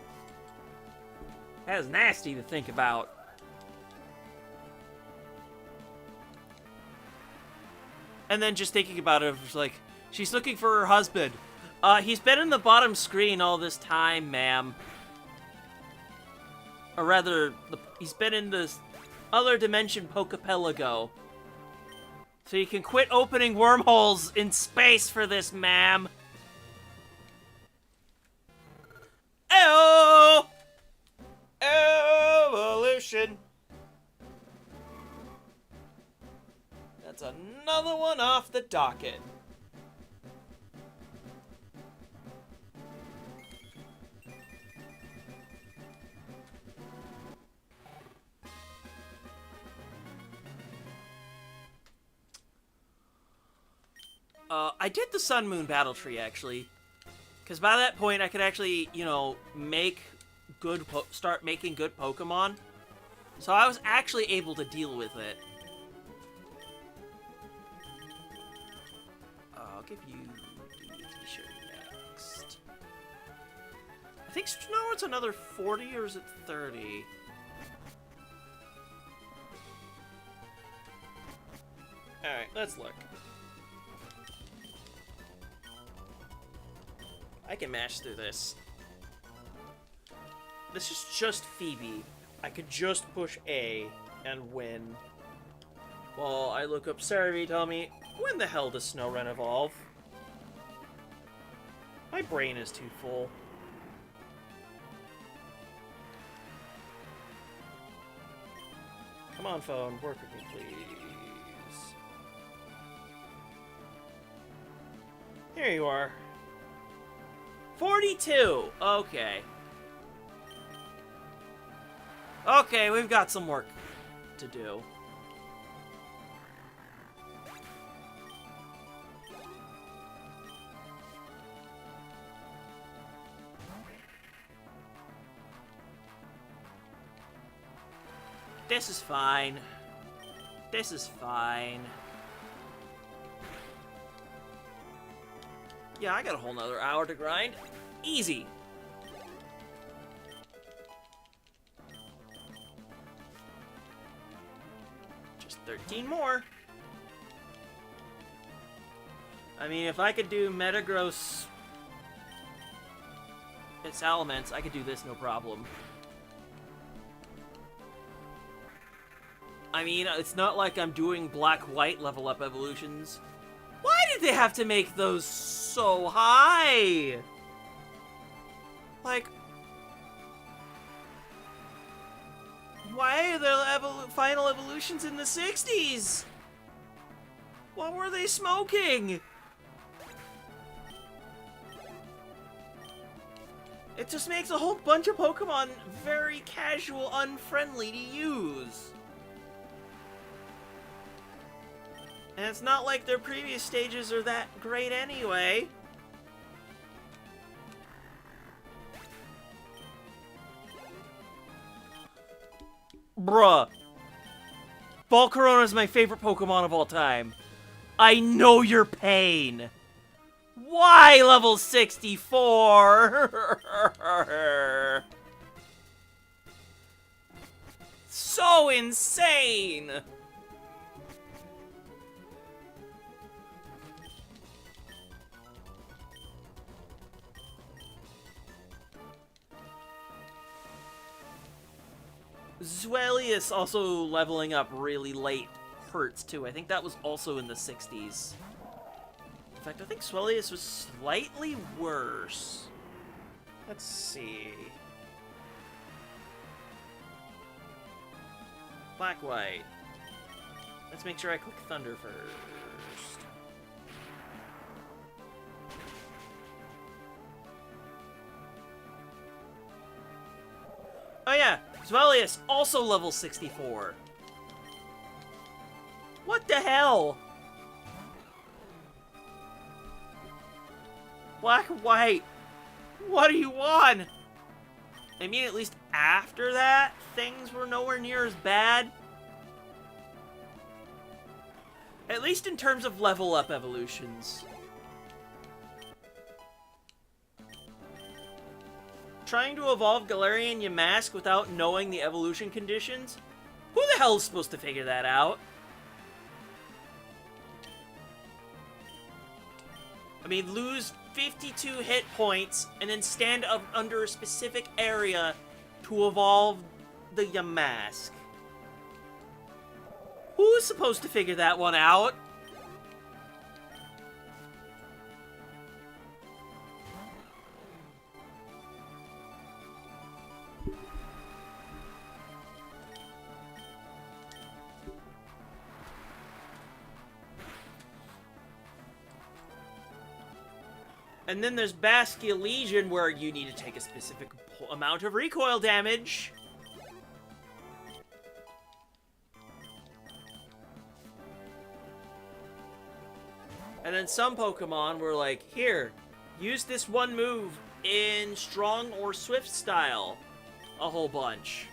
That is nasty to think about. And then just thinking about it, it's like, she's looking for her husband. He's been in the bottom screen all this time, ma'am. Or rather, he's been in this other dimension Pokepelago. So you can quit opening wormholes in space for this, ma'am. Ew! Evolution. That's another one off the docket. I did the Sun Moon Battle Tree, actually. Because by that point, I could actually, you know, start making good Pokemon. So I was actually able to deal with it. I'll give you the t-shirt next. I think Snow—it's another 40, or is it 30? Alright, let's look. I can mash through this. This is just Phoebe. I could just push A and win. Well, I look up Cerebi, tell me, when the hell does Snorunt evolve? My brain is too full. Come on, phone, work with me, please. Here you are. 42! Okay. Okay, we've got some work to do. This is fine. This is fine. Yeah, I got a whole nother hour to grind. Easy. Just 13 more. I mean, if I could do Metagross its elements, I could do this no problem. I mean, it's not like I'm doing black-white level up evolutions. Why did they have to make those so high? Like, why are there final evolutions in the 60s? What were they smoking? It just makes a whole bunch of Pokemon very casual, unfriendly to use. And it's not like their previous stages are that great anyway. Bruh. Volcarona is my favorite Pokemon of all time. I know your pain. Why level 64? So insane. Zweilius also leveling up really late hurts too. I think that was also in the 60s. In fact, I think Zweilius was slightly worse. Let's see. Black, white. Let's make sure I click Thunder first. Oh yeah, Zweilius also level 64. What the hell? Black, white. What do you want? I mean, at least after that, things were nowhere near as bad. At least in terms of level up evolutions. Trying to evolve Galarian Yamask without knowing the evolution conditions? Who the hell is supposed to figure that out? I mean, lose 52 hit points and then stand up under a specific area to evolve the Yamask. Who's supposed to figure that one out? And then there's Baskia Legion, where you need to take a specific amount of recoil damage. And then some Pokemon were like, here, use this one move in Strong or Swift style. A whole bunch.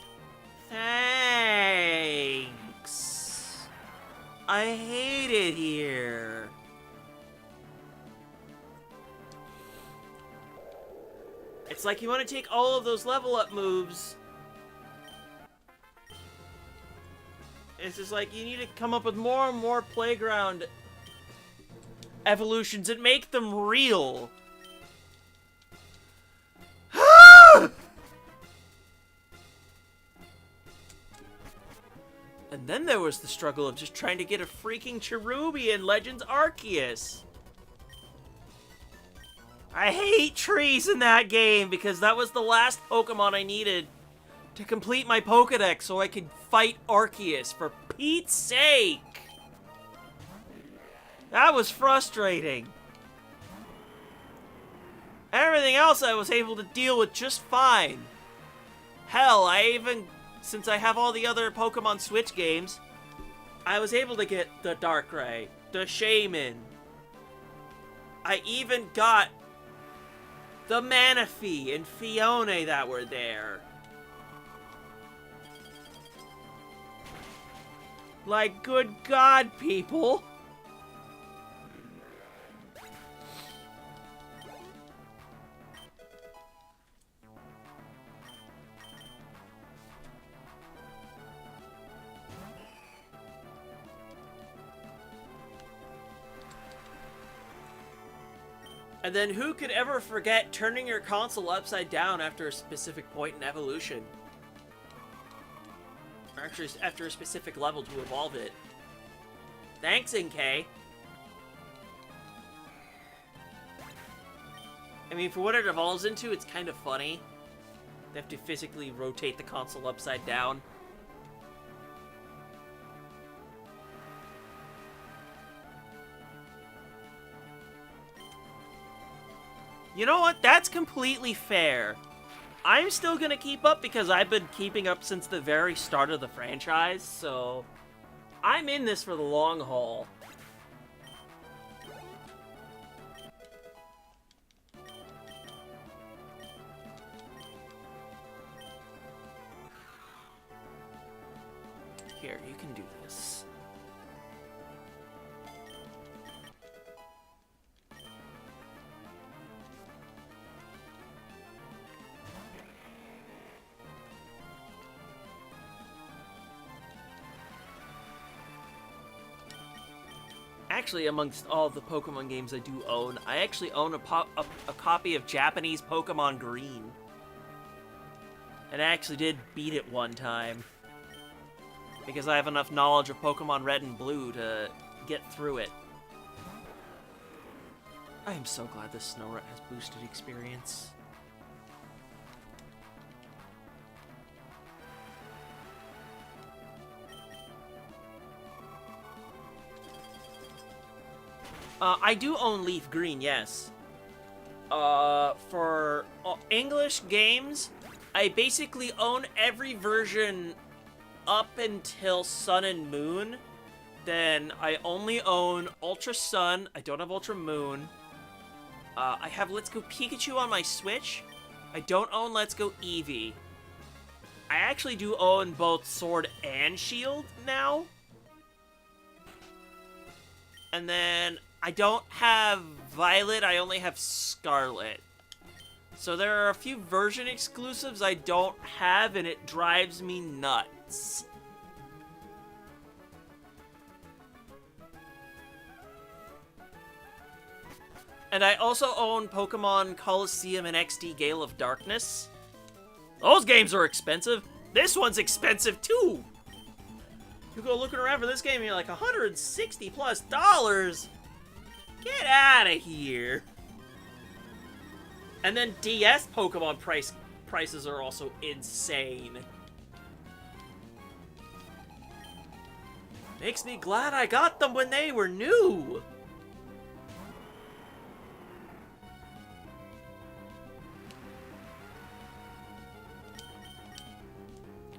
Thanks. I hate it here. It's like you want to take all of those level up moves. It's just like you need to come up with more and more playground evolutions and make them real. And then there was the struggle of just trying to get a freaking Cherubi in Legends Arceus. I hate trees in that game because that was the last Pokemon I needed to complete my Pokedex so I could fight Arceus, for Pete's sake. That was frustrating. Everything else I was able to deal with just fine. Hell, since I have all the other Pokemon Switch games, I was able to get the Darkrai, the Shaman. I even got the Manaphy and Fione that were there. Like, good God, people. And then who could ever forget turning your console upside down after a specific point in evolution? Or actually, after a specific level to evolve it. Thanks, NK. I mean, for what it evolves into, it's kind of funny. They have to physically rotate the console upside down. You know what? That's completely fair. I'm still gonna keep up because I've been keeping up since the very start of the franchise, so I'm in this for the long haul. Here, you can do this. Actually, amongst all the Pokemon games I do own, I actually own a copy of Japanese Pokemon Green. And I actually did beat it one time. Because I have enough knowledge of Pokemon Red and Blue to get through it. I am so glad this Snorunt has boosted experience. I do own Leaf Green, yes. For English games, I basically own every version up until Sun and Moon. Then I only own Ultra Sun, I don't have Ultra Moon. I have Let's Go Pikachu on my Switch. I don't own Let's Go Eevee. I actually do own both Sword and Shield now. And then I don't have Violet, I only have Scarlet. So there are a few version exclusives I don't have, and it drives me nuts. And I also own Pokemon Colosseum and XD Gale of Darkness. Those games are expensive. This one's expensive too. You go looking around for this game and you're like, $160 plus. Get out of here. And then DS Pokemon prices are also insane. Makes me glad I got them when they were new.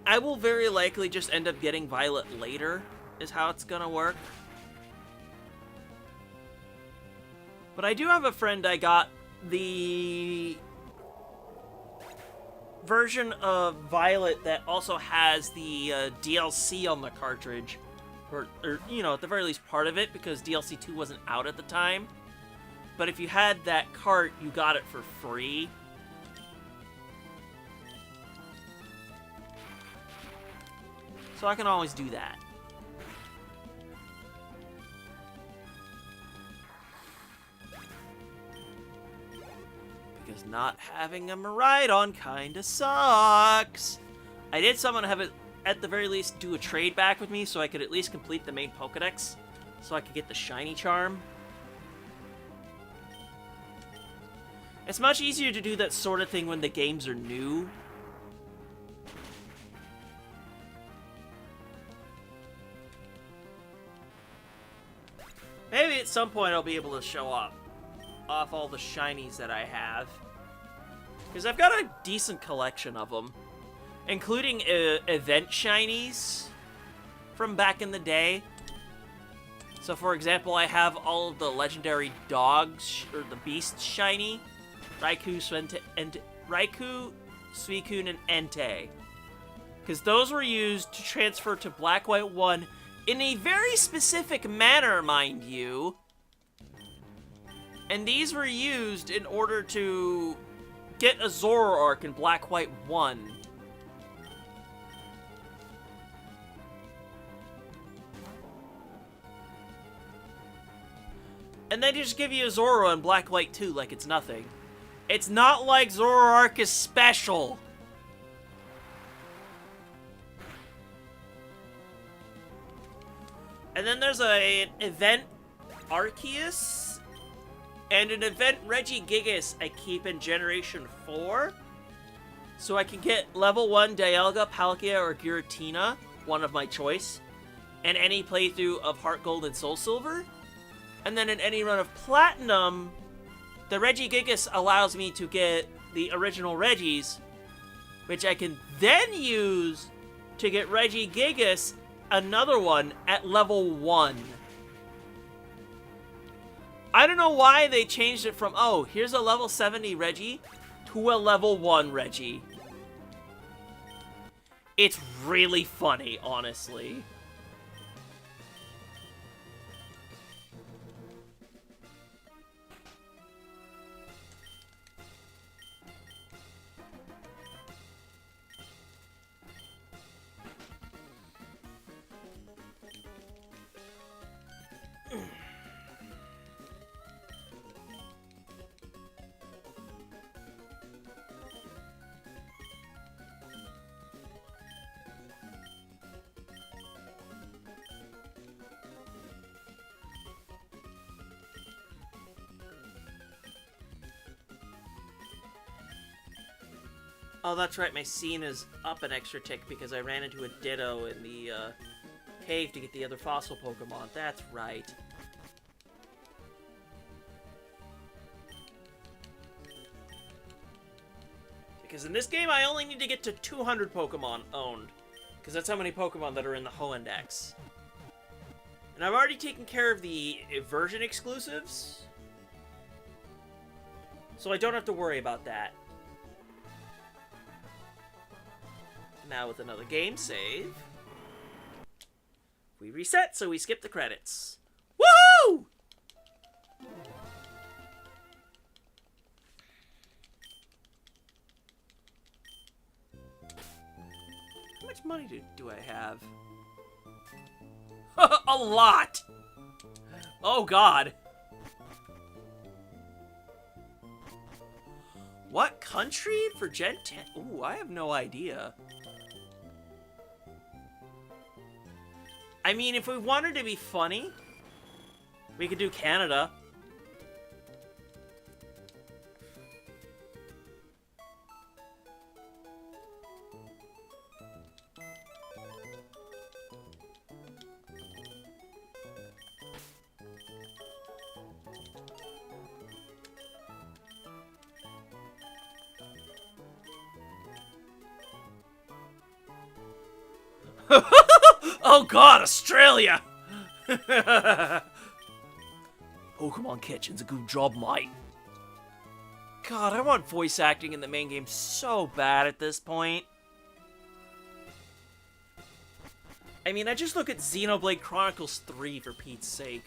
I will very likely just end up getting Violet later, is how it's gonna work. But I do have a friend I got the version of Violet that also has the DLC on the cartridge. Or, you know, at the very least part of it, because DLC 2 wasn't out at the time. But if you had that cart, you got it for free. So I can always do that. Because not having a Miraidon kinda sucks. I did someone have it, at the very least, do a trade back with me so I could at least complete the main Pokedex. So I could get the shiny charm. It's much easier to do that sort of thing when the games are new. Maybe at some point I'll be able to show off all the shinies that I have. Because I've got a decent collection of them. Including event shinies from back in the day. So for example, I have all of the legendary dogs, or the beast shiny. Raikou, Suicune, and Entei. Because those were used to transfer to Black White 1 in a very specific manner, mind you. And these were used in order to get a Zoroark in Black White 1. And they just give you a Zoro in Black White 2 like it's nothing. It's not like Zoroark is special. And then there's an event Arceus and an event Regigigas I keep in Generation 4. So I can get level 1 Dialga, Palkia, or Giratina, one of my choice, in any playthrough of Heart Gold and Soul Silver. And then in any run of Platinum, the Regigigas allows me to get the original Regis, which I can then use to get Regigigas, another one, at level 1. I don't know why they changed it from, oh, here's a level 70 Regi, to a level 1 Regi. It's really funny, honestly. Oh, that's right, my scene is up an extra tick because I ran into a Ditto in the cave to get the other fossil Pokemon. That's right. Because in this game, I only need to get to 200 Pokemon owned. Because that's how many Pokemon that are in the Ho Index. And I've already taken care of the version exclusives. So I don't have to worry about that. Now with another game save, we reset, so we skip the credits. Woohoo! How much money do I have? A lot! Oh god. What country for Gen 10? Ooh, I have no idea. I mean, if we wanted to be funny, we could do Canada. Oh god, Australia! Pokemon catching's a good job, mate. God, I want voice acting in the main game so bad at this point. I mean, I just look at Xenoblade Chronicles 3 for Pete's sake.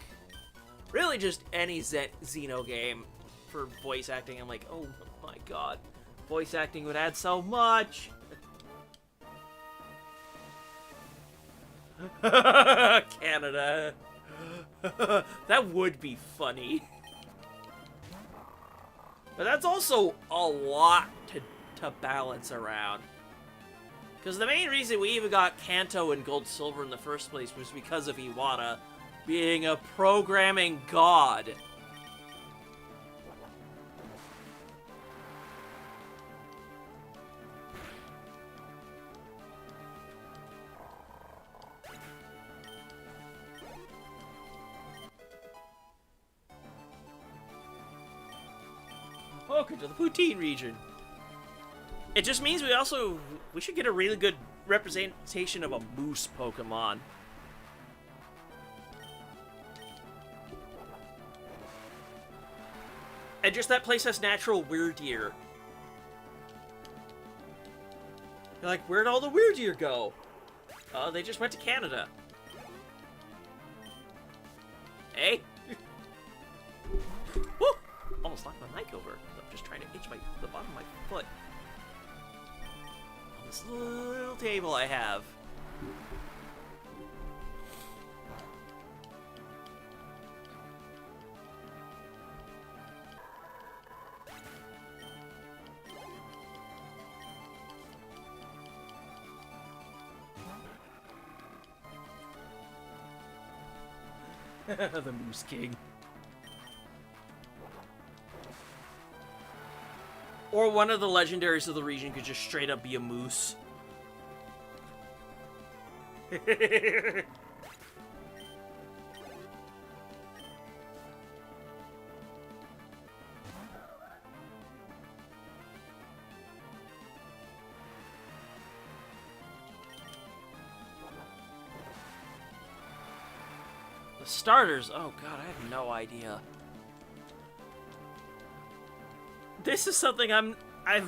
Really just any Xeno game for voice acting. I'm like, oh my god. Voice acting would add so much. Canada. That would be funny. But that's also a lot to balance around. Because the main reason we even got Kanto and Gold Silver in the first place was because of Iwata being a programming god. Welcome to the Poutine region. It just means we should get a really good representation of a moose Pokemon. And just that place has natural weird deer. You're like, where'd all the weird deer go? They just went to Canada. Hey? Woo! Almost knocked my mic over. I'm just trying to itch the bottom of my foot. On this little table I have. The Moose King. Or one of the legendaries of the region could just straight up be a moose. The starters, oh god, I have no idea. This is something I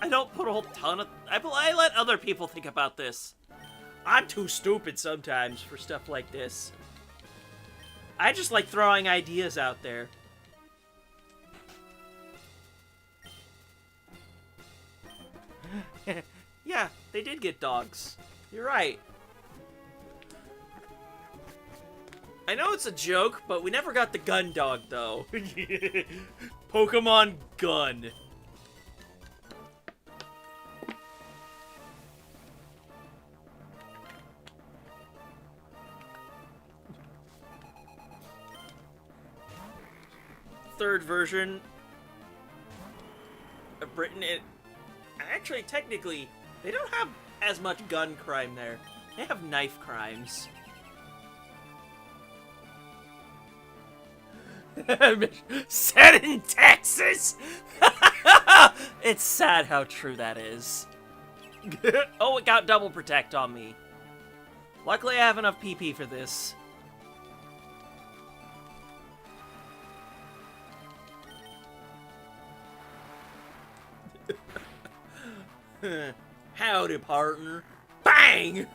don't put a whole ton of... I let other people think about this. I'm too stupid sometimes for stuff like this. I just like throwing ideas out there. Yeah, they did get dogs. You're right. I know it's a joke, but we never got the gun dog, though. Pokemon Gun. Third version of Britain, actually, technically, they don't have as much gun crime there. They have knife crimes. Set in Texas! It's sad how true that is. Oh, it got double protect on me. Luckily, I have enough PP for this. Howdy, partner. Bang!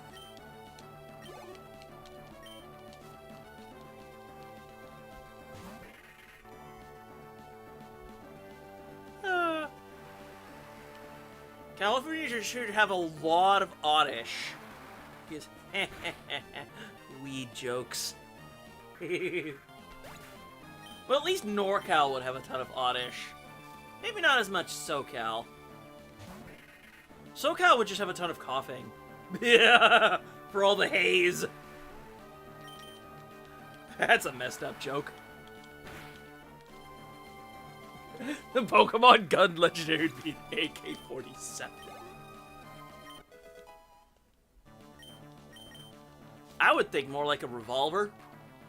California should have a lot of oddish. Because, weed jokes. Well, at least NorCal would have a ton of oddish. Maybe not as much SoCal. SoCal would just have a ton of coughing. Yeah, for all the haze. That's a messed up joke. The Pokemon gun legendary would be an AK-47. I would think more like a revolver.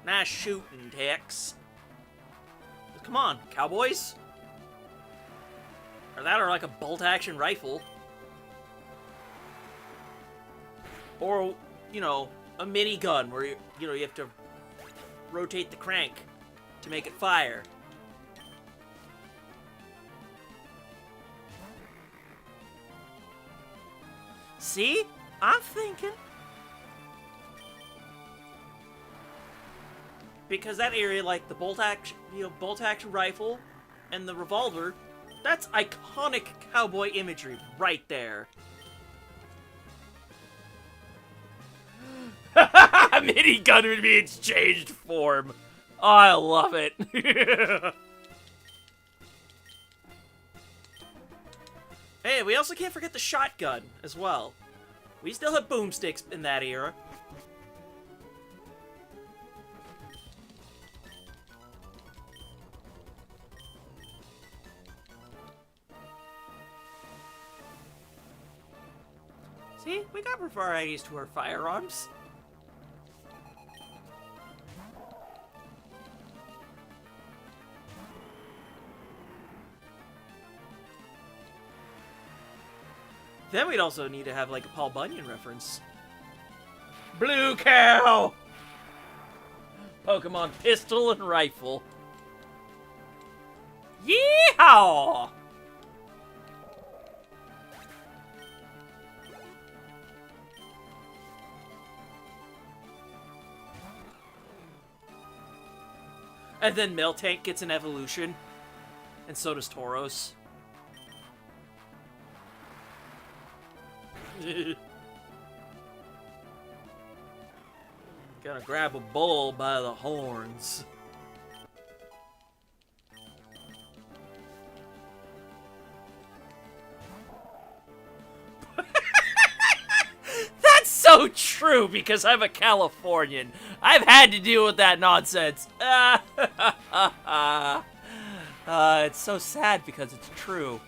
Nice shooting, Tex. Come on, cowboys. Or that, or like a bolt-action rifle. Or, you know, a minigun where, you have to rotate the crank to make it fire. See? I'm thinking. Because that area, like the bolt-action rifle and the revolver, that's iconic cowboy imagery right there. Minigun would be its changed form. Oh, I love it. Hey, we also can't forget the shotgun as well. We still have boomsticks in that era. See, we got varieties to our firearms. Then we'd also need to have, like, a Paul Bunyan reference. Blue cow! Pokemon pistol and rifle. Yeehaw! And then Miltank gets an evolution. And so does Tauros. Gotta grab a bull by the horns. That's so true because I'm a Californian. I've had to deal with that nonsense. It's so sad because it's true.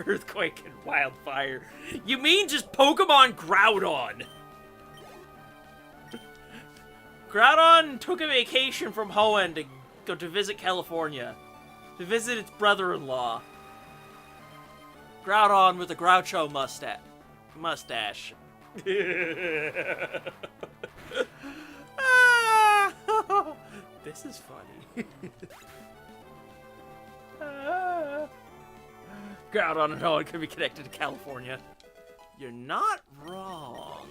Earthquake and wildfire. You mean just Pokemon Groudon? Groudon took a vacation from Hoenn to go to visit California. To visit its brother-in-law. Groudon with a Groucho mustache. This is funny. Groudon and Hoenn could be connected to California. You're not wrong.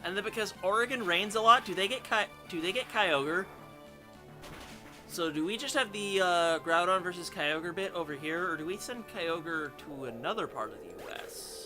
And then because Oregon rains a lot, do they get Kyogre? So do we just have the Groudon versus Kyogre bit over here, or do we send Kyogre to another part of the U.S.?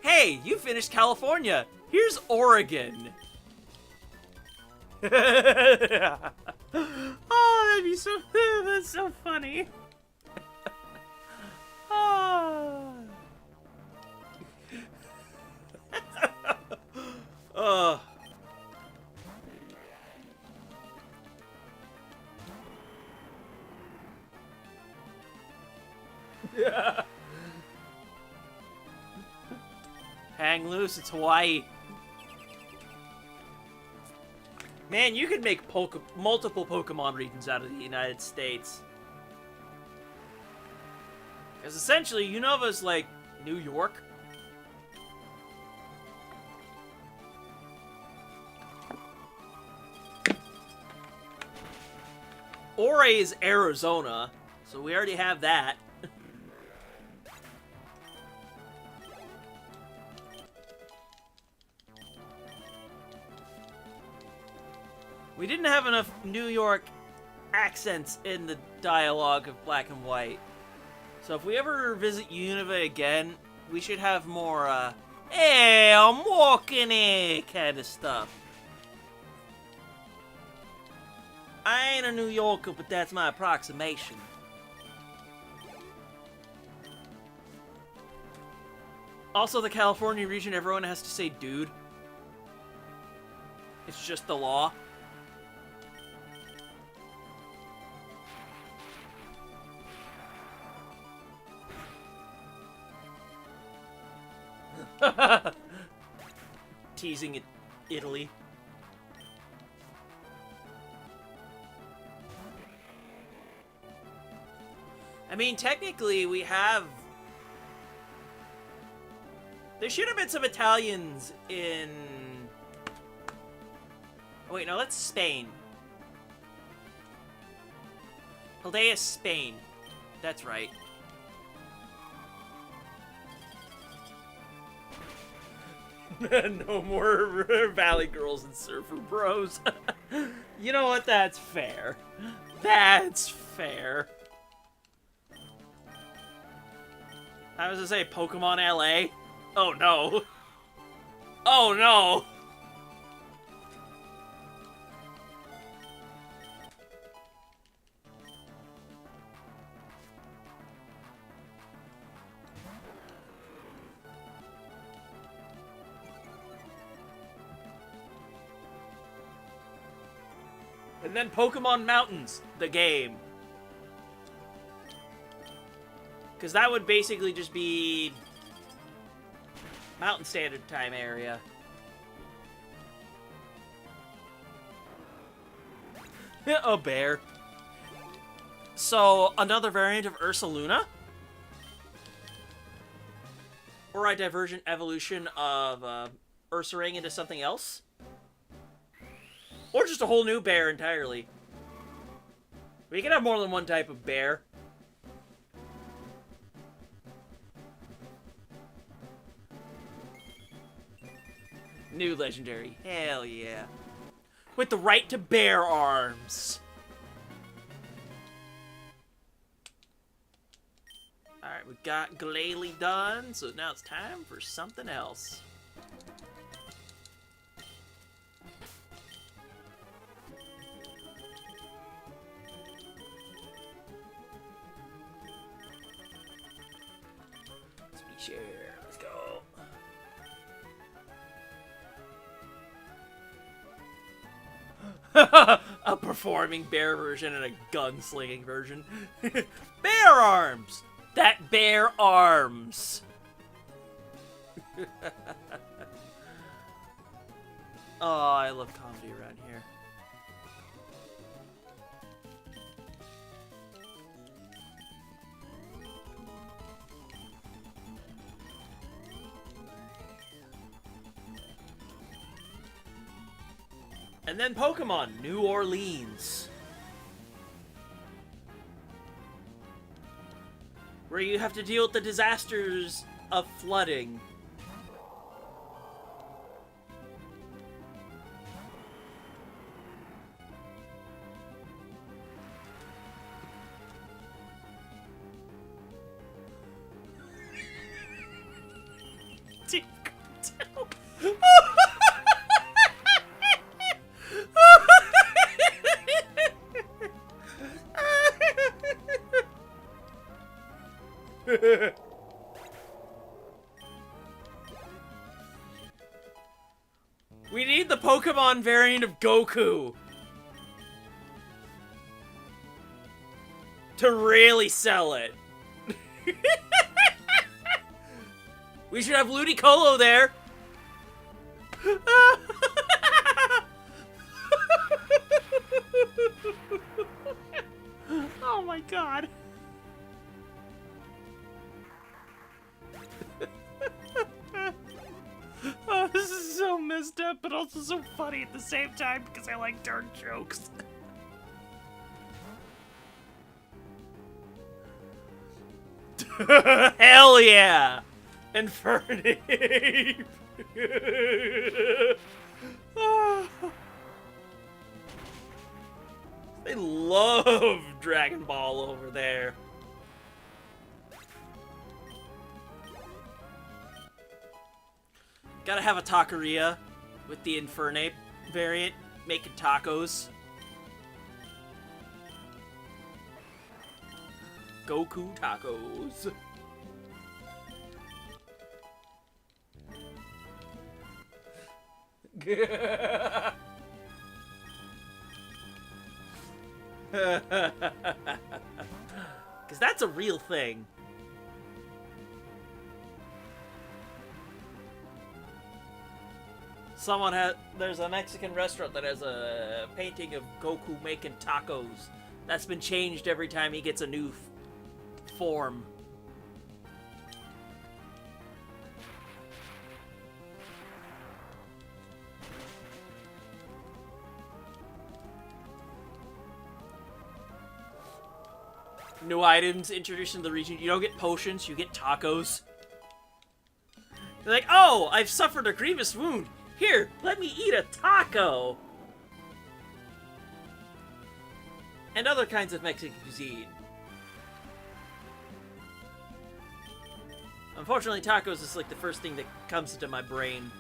Hey, you finished California. Here's Oregon. Oh, that'd be so. That's so funny. Oh. Oh. hang loose. It's Hawaii. Man, you could make multiple Pokemon regions out of the United States. Because essentially, Unova's like New York. Ouray is Arizona, so we already have that. We didn't have enough New York accents in the dialogue of Black and White. So if we ever visit Unova again, we should have more, hey, I'm walking here kind of stuff. I ain't a New Yorker, but that's my approximation. Also, the California region, everyone has to say dude. It's just the law. Teasing it, Italy. I mean, technically, we have... There should have been some Italians in... Oh, wait, no, that's Spain. Paldea, Spain. That's right. No more Valley Girls and Surfer Bros. You know what? That's fair. That's fair. I was gonna say Pokemon LA. Oh no. Oh no. And then Pokemon Mountains, the game. Because that would basically just be Mountain Standard Time area. A bear. So, another variant of Ursaluna? Or a divergent evolution of Ursaring into something else? Or just a whole new bear entirely. We can have more than one type of bear. New legendary. Hell yeah. With the right to bear arms. Alright, we got Glalie done, so now it's time for something else. Share. Let's go. A performing bear version and a gunslinging version. Bear arms! That bear arms! Oh, I love comedy around here. And then Pokemon New Orleans, where you have to deal with the disasters of flooding. We need the Pokemon variant of Goku to really sell it. We should have Ludicolo there. Oh my god. Oh, this is so messed up, but also so funny at the same time because I like dark jokes. Hell yeah! Infernape! They love Dragon Ball over there. Gotta have a taqueria with the Infernape variant, making tacos. Goku tacos. Because that's a real thing. There's a Mexican restaurant that has a painting of Goku making tacos. That's been changed every time he gets a new form. New items introduced in the region. You don't get potions, you get tacos. You're like, oh, I've suffered a grievous wound. Here, let me eat a taco. And other kinds of Mexican cuisine. Unfortunately, tacos is like the first thing that comes into my brain.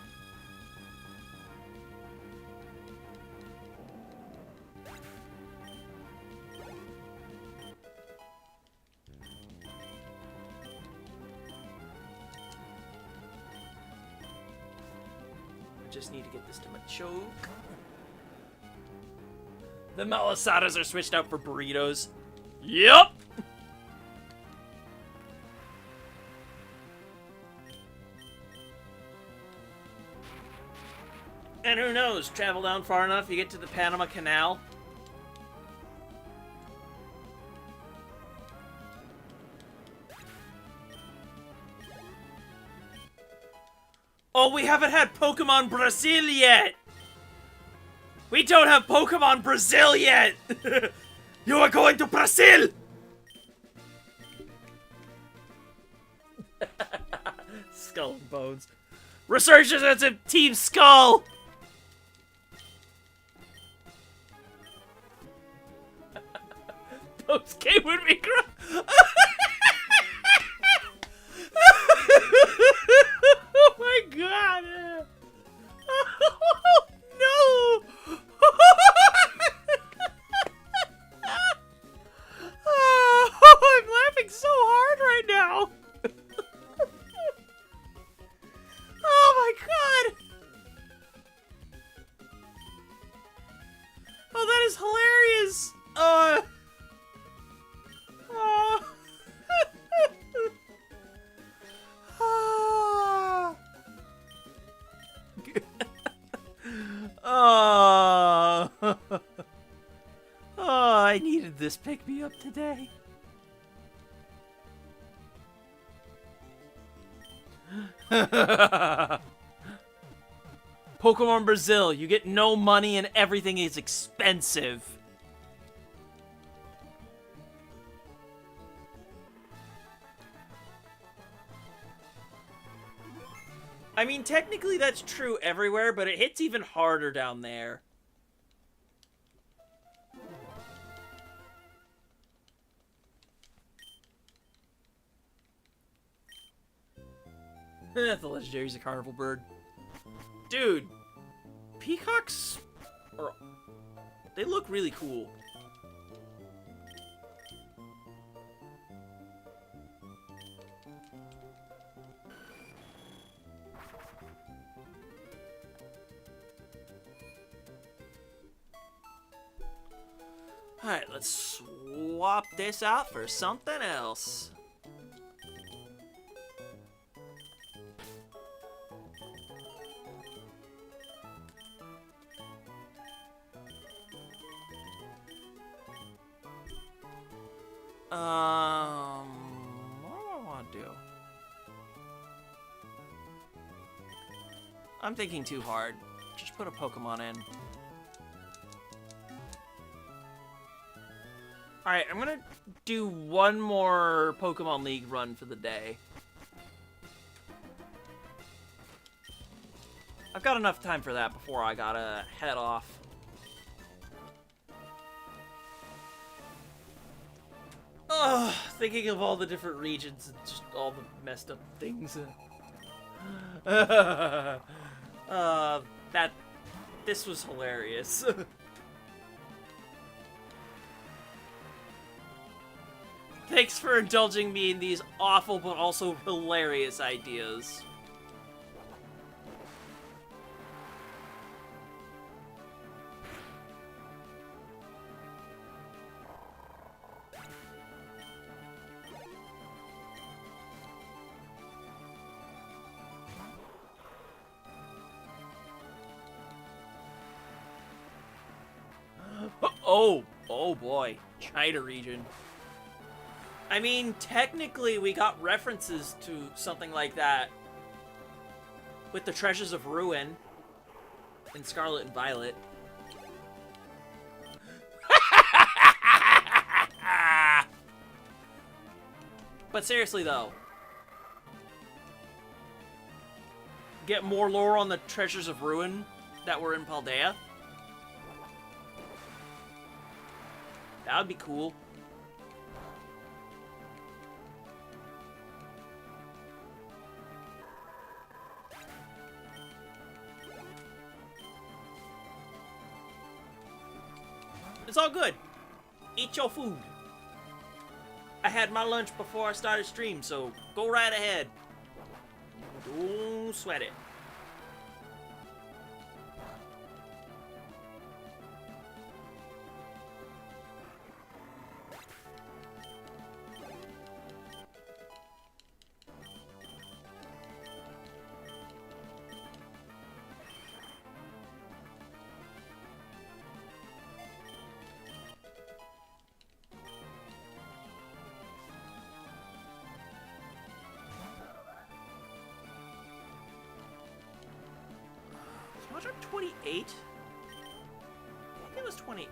Just need to get this to my choke. The malasadas are switched out for burritos. Yup! And who knows, travel down far enough, you get to the Panama Canal. Oh, we haven't had Pokemon Brazil yet! We don't have Pokemon Brazil yet! You are going to Brazil! Skull and Bones. Resurgence as a Team Skull! Post-game would be great! Oh my god! Oh, no! Oh, I'm laughing so hard right now! Oh my god! Oh, that is hilarious! Oh. Oh, I needed this pick-me-up today. Pokemon Brazil, you get no money and everything is expensive. I mean, technically that's true everywhere, but it hits even harder down there. The legendary's a carnival bird. Dude, peacocks they look really cool. Alright, let's swap this out for something else. What do I want to do? I'm thinking too hard. Just put a Pokemon in. Alright, I'm gonna do one more Pokemon League run for the day. I've got enough time for that before I gotta head off. Ugh, thinking of all the different regions and just all the messed up things. This was hilarious. Thanks for indulging me in these awful but also hilarious ideas. Oh boy, China region. I mean, technically we got references to something like that with the Treasures of Ruin in Scarlet and Violet. But seriously though, get more lore on the Treasures of Ruin that were in Paldea. That would be cool. It's all good. Eat your food. I had my lunch before I started stream, so go right ahead. Don't sweat it. Was it 28? I think it was 28.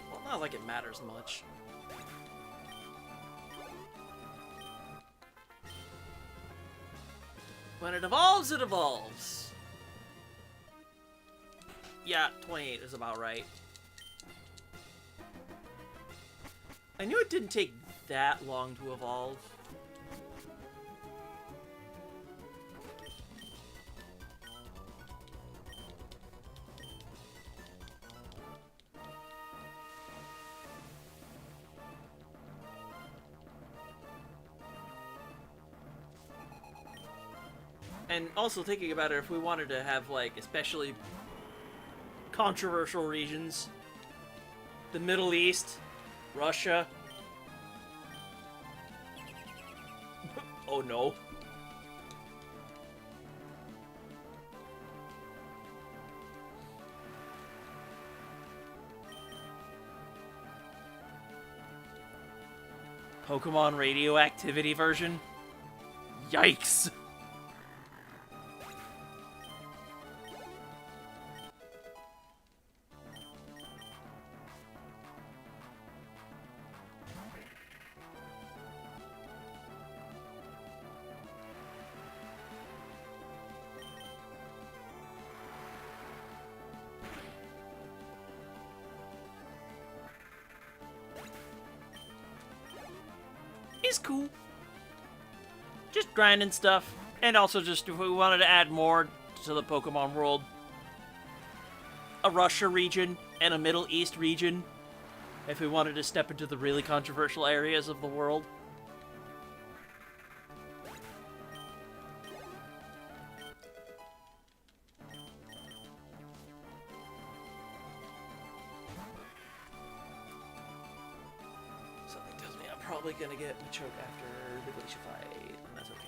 Well, not like it matters much. When it evolves, it evolves. Yeah, 28 is about right. I knew it didn't take that long to evolve. And also thinking about it, if we wanted to have, like, especially controversial regions, the Middle East, Russia. Oh no. Pokemon radioactivity version? Yikes! He's cool. Just grinding stuff. And also just if we wanted to add more to the Pokemon world. A Russia region and a Middle East region. If we wanted to step into the really controversial areas of the world. Something tells me I'm probably gonna get Machoke after the Glacier fight, and that's okay.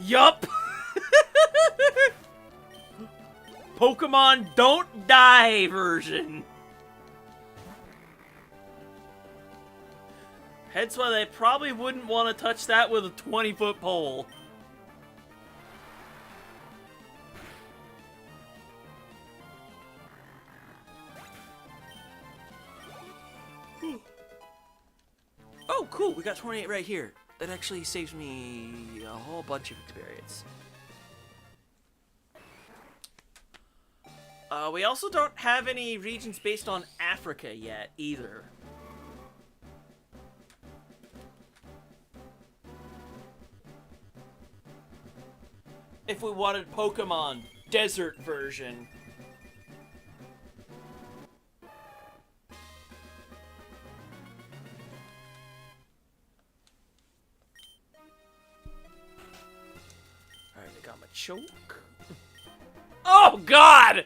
Yup! Pokemon Don't Die version. Hence why they probably wouldn't want to touch that with a 20-foot pole. Oh, cool. We got 28 right here. That actually saves me a whole bunch of experience. We also don't have any regions based on Africa yet, either. If we wanted Pokemon Desert version. Alright, I got my choke. Oh, God!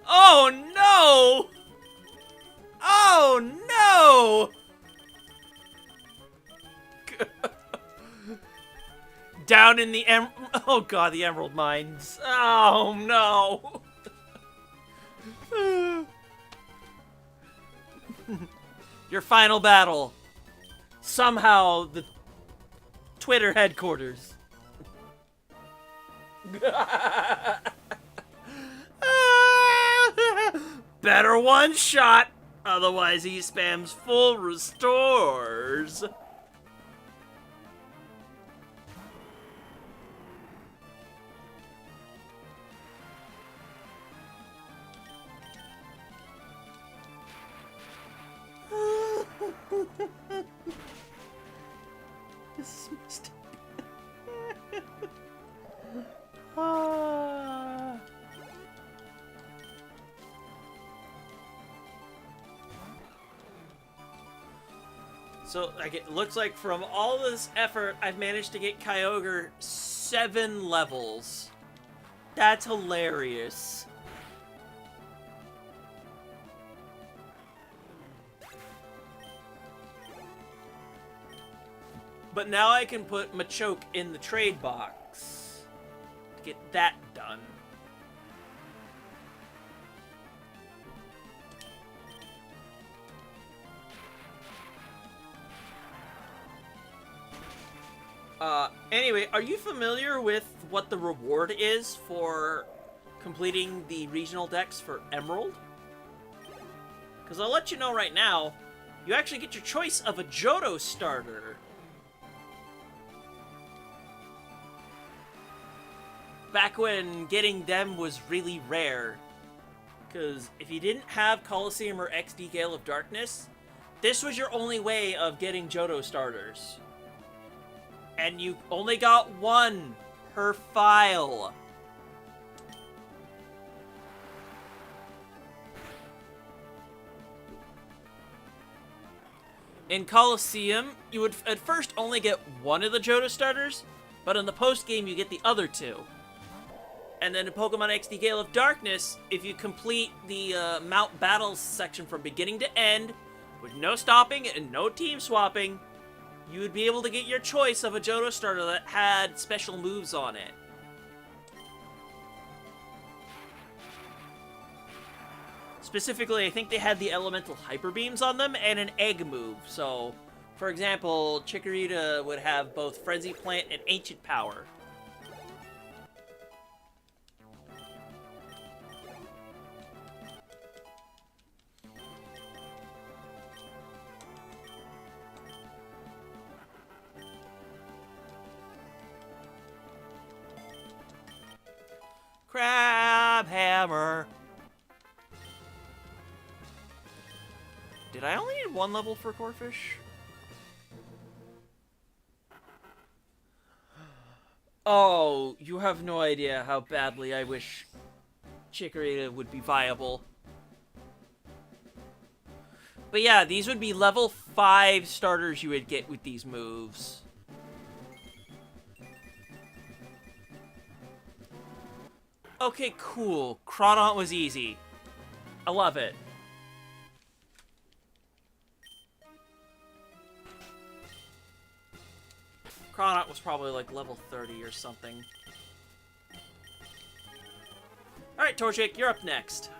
Oh, no! Oh, no! Down in the oh god, the Emerald Mines. Oh no. Your final battle. Somehow the Twitter headquarters. Better one shot, otherwise he spams full restores. This is messed up. So, like, it looks like from all this effort, I've managed to get Kyogre 7 levels. That's hilarious. But now I can put Machoke in the trade box to get that done. Anyway, are you familiar with what the reward is for completing the regional decks for Emerald? Because I'll let you know right now, you actually get your choice of a Johto starter. Back when getting them was really rare. Because if you didn't have Colosseum or XD Gale of Darkness, this was your only way of getting Johto starters. And you only got one per file. In Colosseum, you would at first only get one of the Johto starters, but in the post-game you get the other two. And then in Pokemon XD Gale of Darkness, if you complete the Mount Battles section from beginning to end, with no stopping and no team swapping, you would be able to get your choice of a Johto starter that had special moves on it. Specifically, I think they had the elemental hyper beams on them and an egg move. So, for example, Chikorita would have both Frenzy Plant and Ancient Power. Crab Hammer. Did I only need one level for Corphish? Oh, you have no idea how badly I wish Chikorita would be viable. But yeah, these would be level 5 starters you would get with these moves. Okay, cool. Crawdaunt was easy. I love it. Crawdaunt was probably like level 30 or something. Alright, Torchic, you're up next.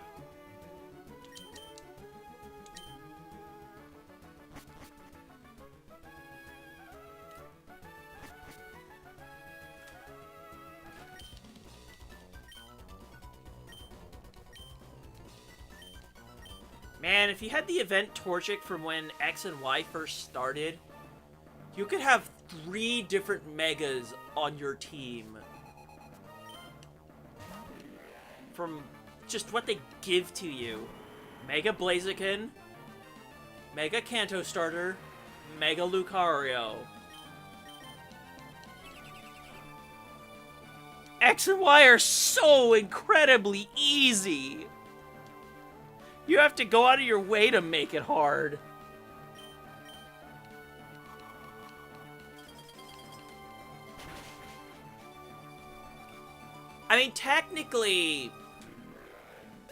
Man, if you had the event Torchic from when X and Y first started, you could have 3 different Megas on your team. From just what they give to you. Mega Blaziken, Mega Kanto Starter, Mega Lucario. X and Y are so incredibly easy. You have to go out of your way to make it hard. I mean, technically,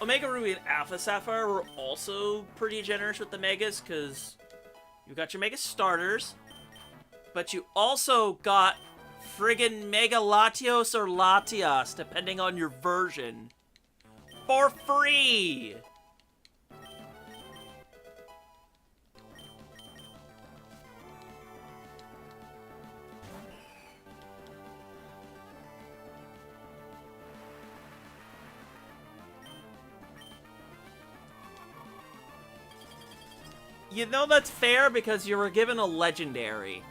Omega Ruby and Alpha Sapphire were also pretty generous with the Megas, because you got your Mega Starters, but you also got friggin' Mega Latios or Latias, depending on your version, for free! You know that's fair because you were given a legendary.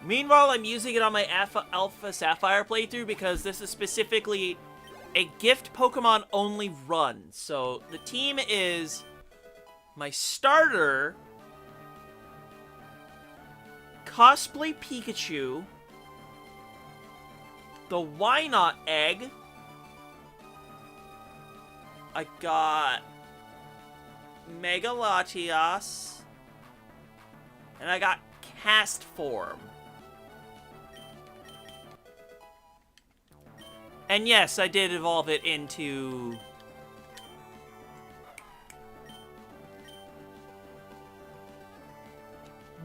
Meanwhile, I'm using it on my Alpha Sapphire playthrough because this is specifically a gift Pokemon only run. So the team is my starter, Cosplay Pikachu, the Why Not Egg, I got Mega Latias, and I got Cast Form. And yes, I did evolve it into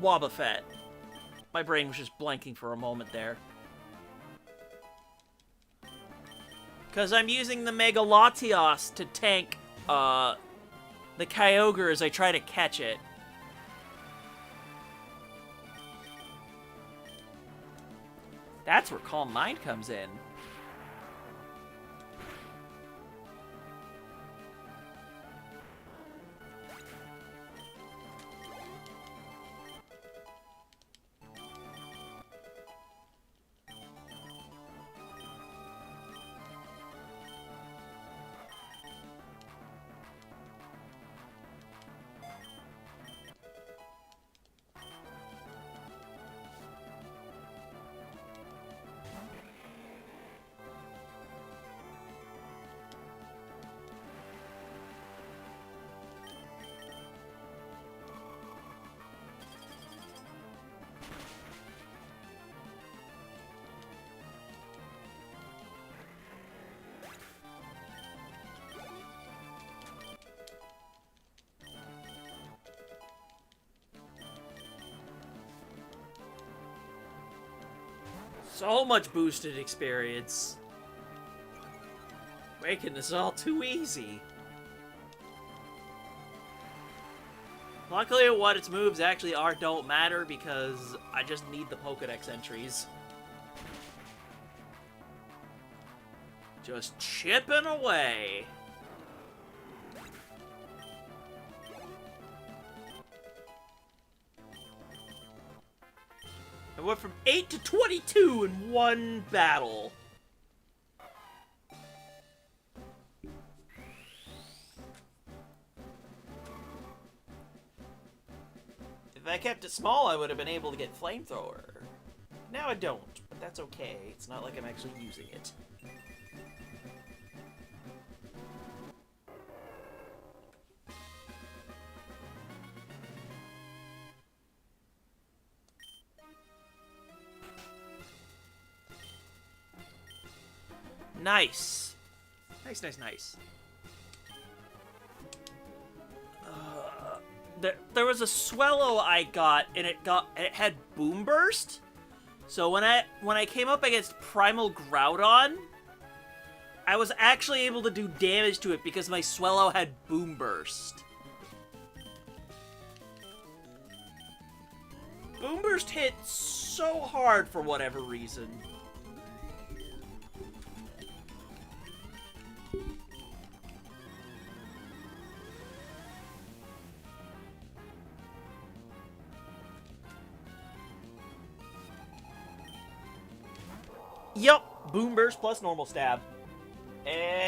Wobbuffet. My brain was just blanking for a moment there. Because I'm using the Mega Latias to tank, the Kyogre as I try to catch it. That's where Calm Mind comes in. So much boosted experience. Making this all too easy. Luckily, what its moves actually are don't matter because I just need the Pokedex entries. Just chipping away. I went from 8 to 22 in one battle. If I kept it small, I would have been able to get Flamethrower. Now I don't, but that's okay. It's not like I'm actually using it. Nice. Nice, nice, nice. There was a Swellow I got, and it had Boom Burst. So when I came up against Primal Groudon, I was actually able to do damage to it because my Swellow had Boom Burst. Boom Burst hit so hard for whatever reason. Yup, Boom Burst plus normal stab.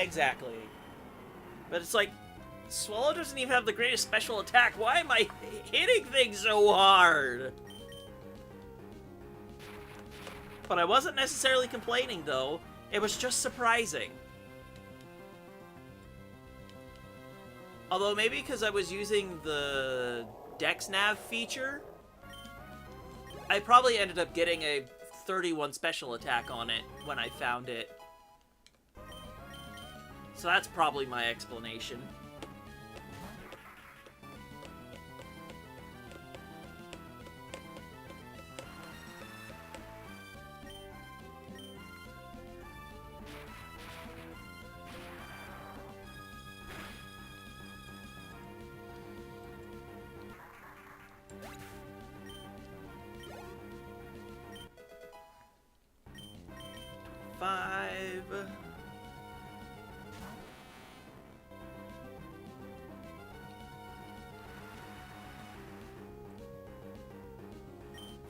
Exactly. But it's like, Swallow doesn't even have the greatest special attack. Why am I hitting things so hard? But I wasn't necessarily complaining, though. It was just surprising. Although maybe because I was using the Dex Nav feature, I probably ended up getting a 31 special attack on it when I found it. So that's probably my explanation.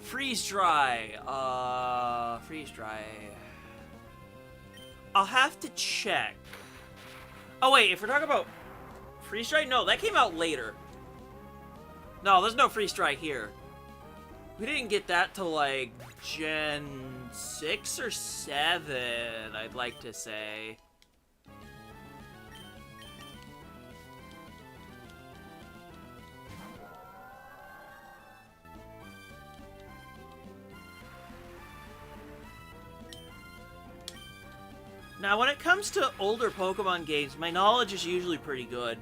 Freeze dry. Freeze dry. I'll have to check. Oh wait, if we're talking about freeze dry, no, that came out later. No, there's no freeze dry here. We didn't get that till like Gen 6 or 7, I'd like to say. Now, when it comes to older Pokemon games, my knowledge is usually pretty good.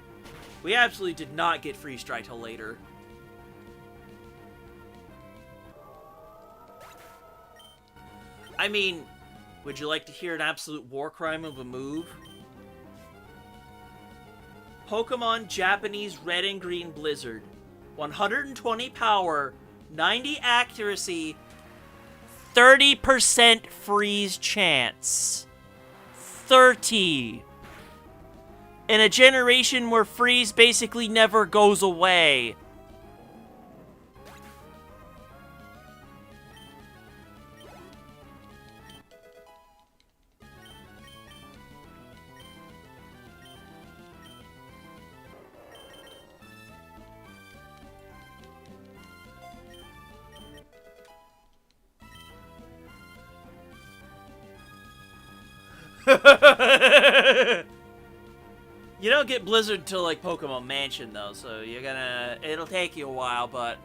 We absolutely did not get Freeze Dry till later. I mean, would you like to hear an absolute war crime of a move? Pokemon Japanese Red and Green Blizzard. 120 power, 90 accuracy, 30% freeze chance. 30. In a generation where freeze basically never goes away. You don't get Blizzard till like Pokemon Mansion though, so it'll take you a while, but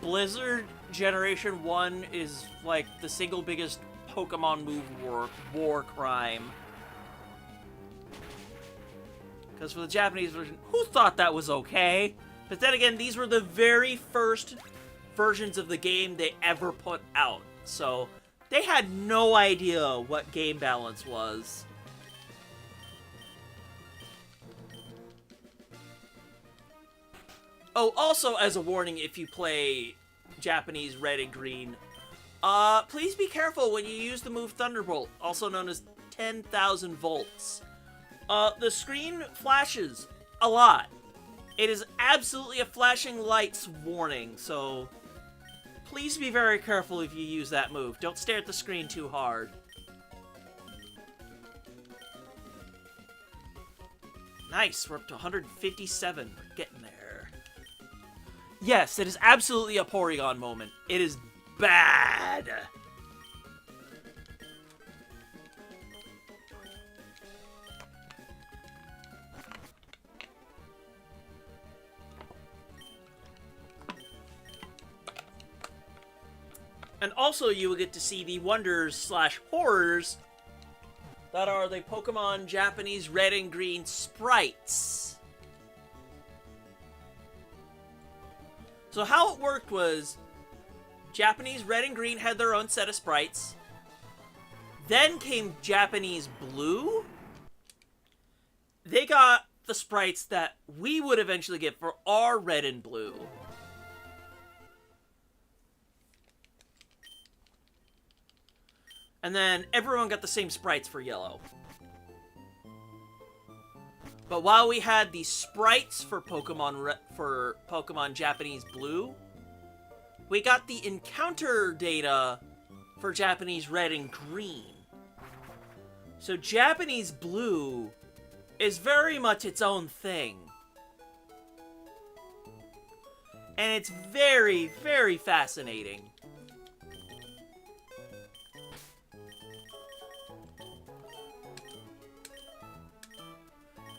Blizzard Generation 1 is like the single biggest Pokemon move war crime. Because for the Japanese version, who thought that was okay? But then again, these were the very first versions of the game they ever put out, so they had no idea what game balance was. Oh, also as a warning, if you play Japanese Red and Green, please be careful when you use the move Thunderbolt, also known as 10,000 volts. The screen flashes a lot. It is absolutely a flashing lights warning, so please be very careful if you use that move. Don't stare at the screen too hard. Nice, we're up to 157. We're getting there. Yes, it is absolutely a Porygon moment. It is bad. And also you will get to see the wonders / horrors that are the Pokemon Japanese Red and Green sprites. So how it worked was, Japanese Red and Green had their own set of sprites. Then came Japanese Blue. They got the sprites that we would eventually get for our Red and Blue. And then everyone got the same sprites for Yellow. But while we had the sprites for Pokemon Japanese Blue, we got the encounter data for Japanese Red and Green. So Japanese Blue is very much its own thing. And it's very, very fascinating.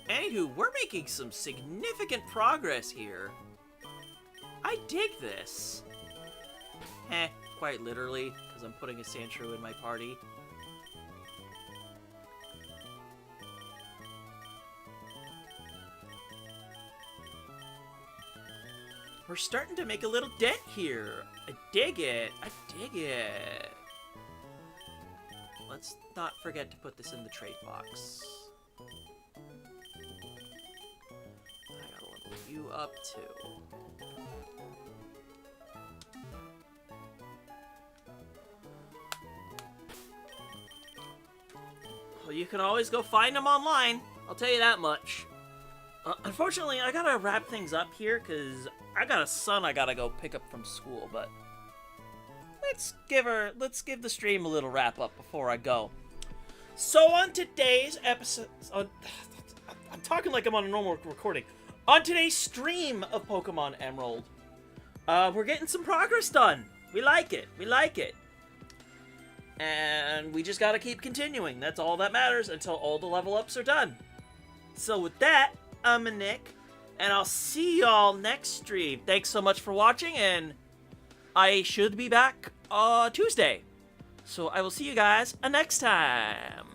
Anywho, we're making some significant progress here. I dig this. Quite literally, because I'm putting a Sandshrew in my party. We're starting to make a little dent here. I dig it. I dig it. Let's not forget to put this in the trade box. I gotta level you up too. Well, you can always go find them online. I'll tell you that much. Unfortunately, I gotta wrap things up here because I got a son I gotta go pick up from school. But let's give the stream a little wrap up before I go. So on today's episode, I'm talking like I'm on a normal recording. On today's stream of Pokemon Emerald, we're getting some progress done. We like it. We like it. And we just gotta keep continuing. That's all that matters until all the level ups are done. So with that, I'm Nick, and I'll see y'all next stream. Thanks so much for watching, and I should be back Tuesday. So I will see you guys next time.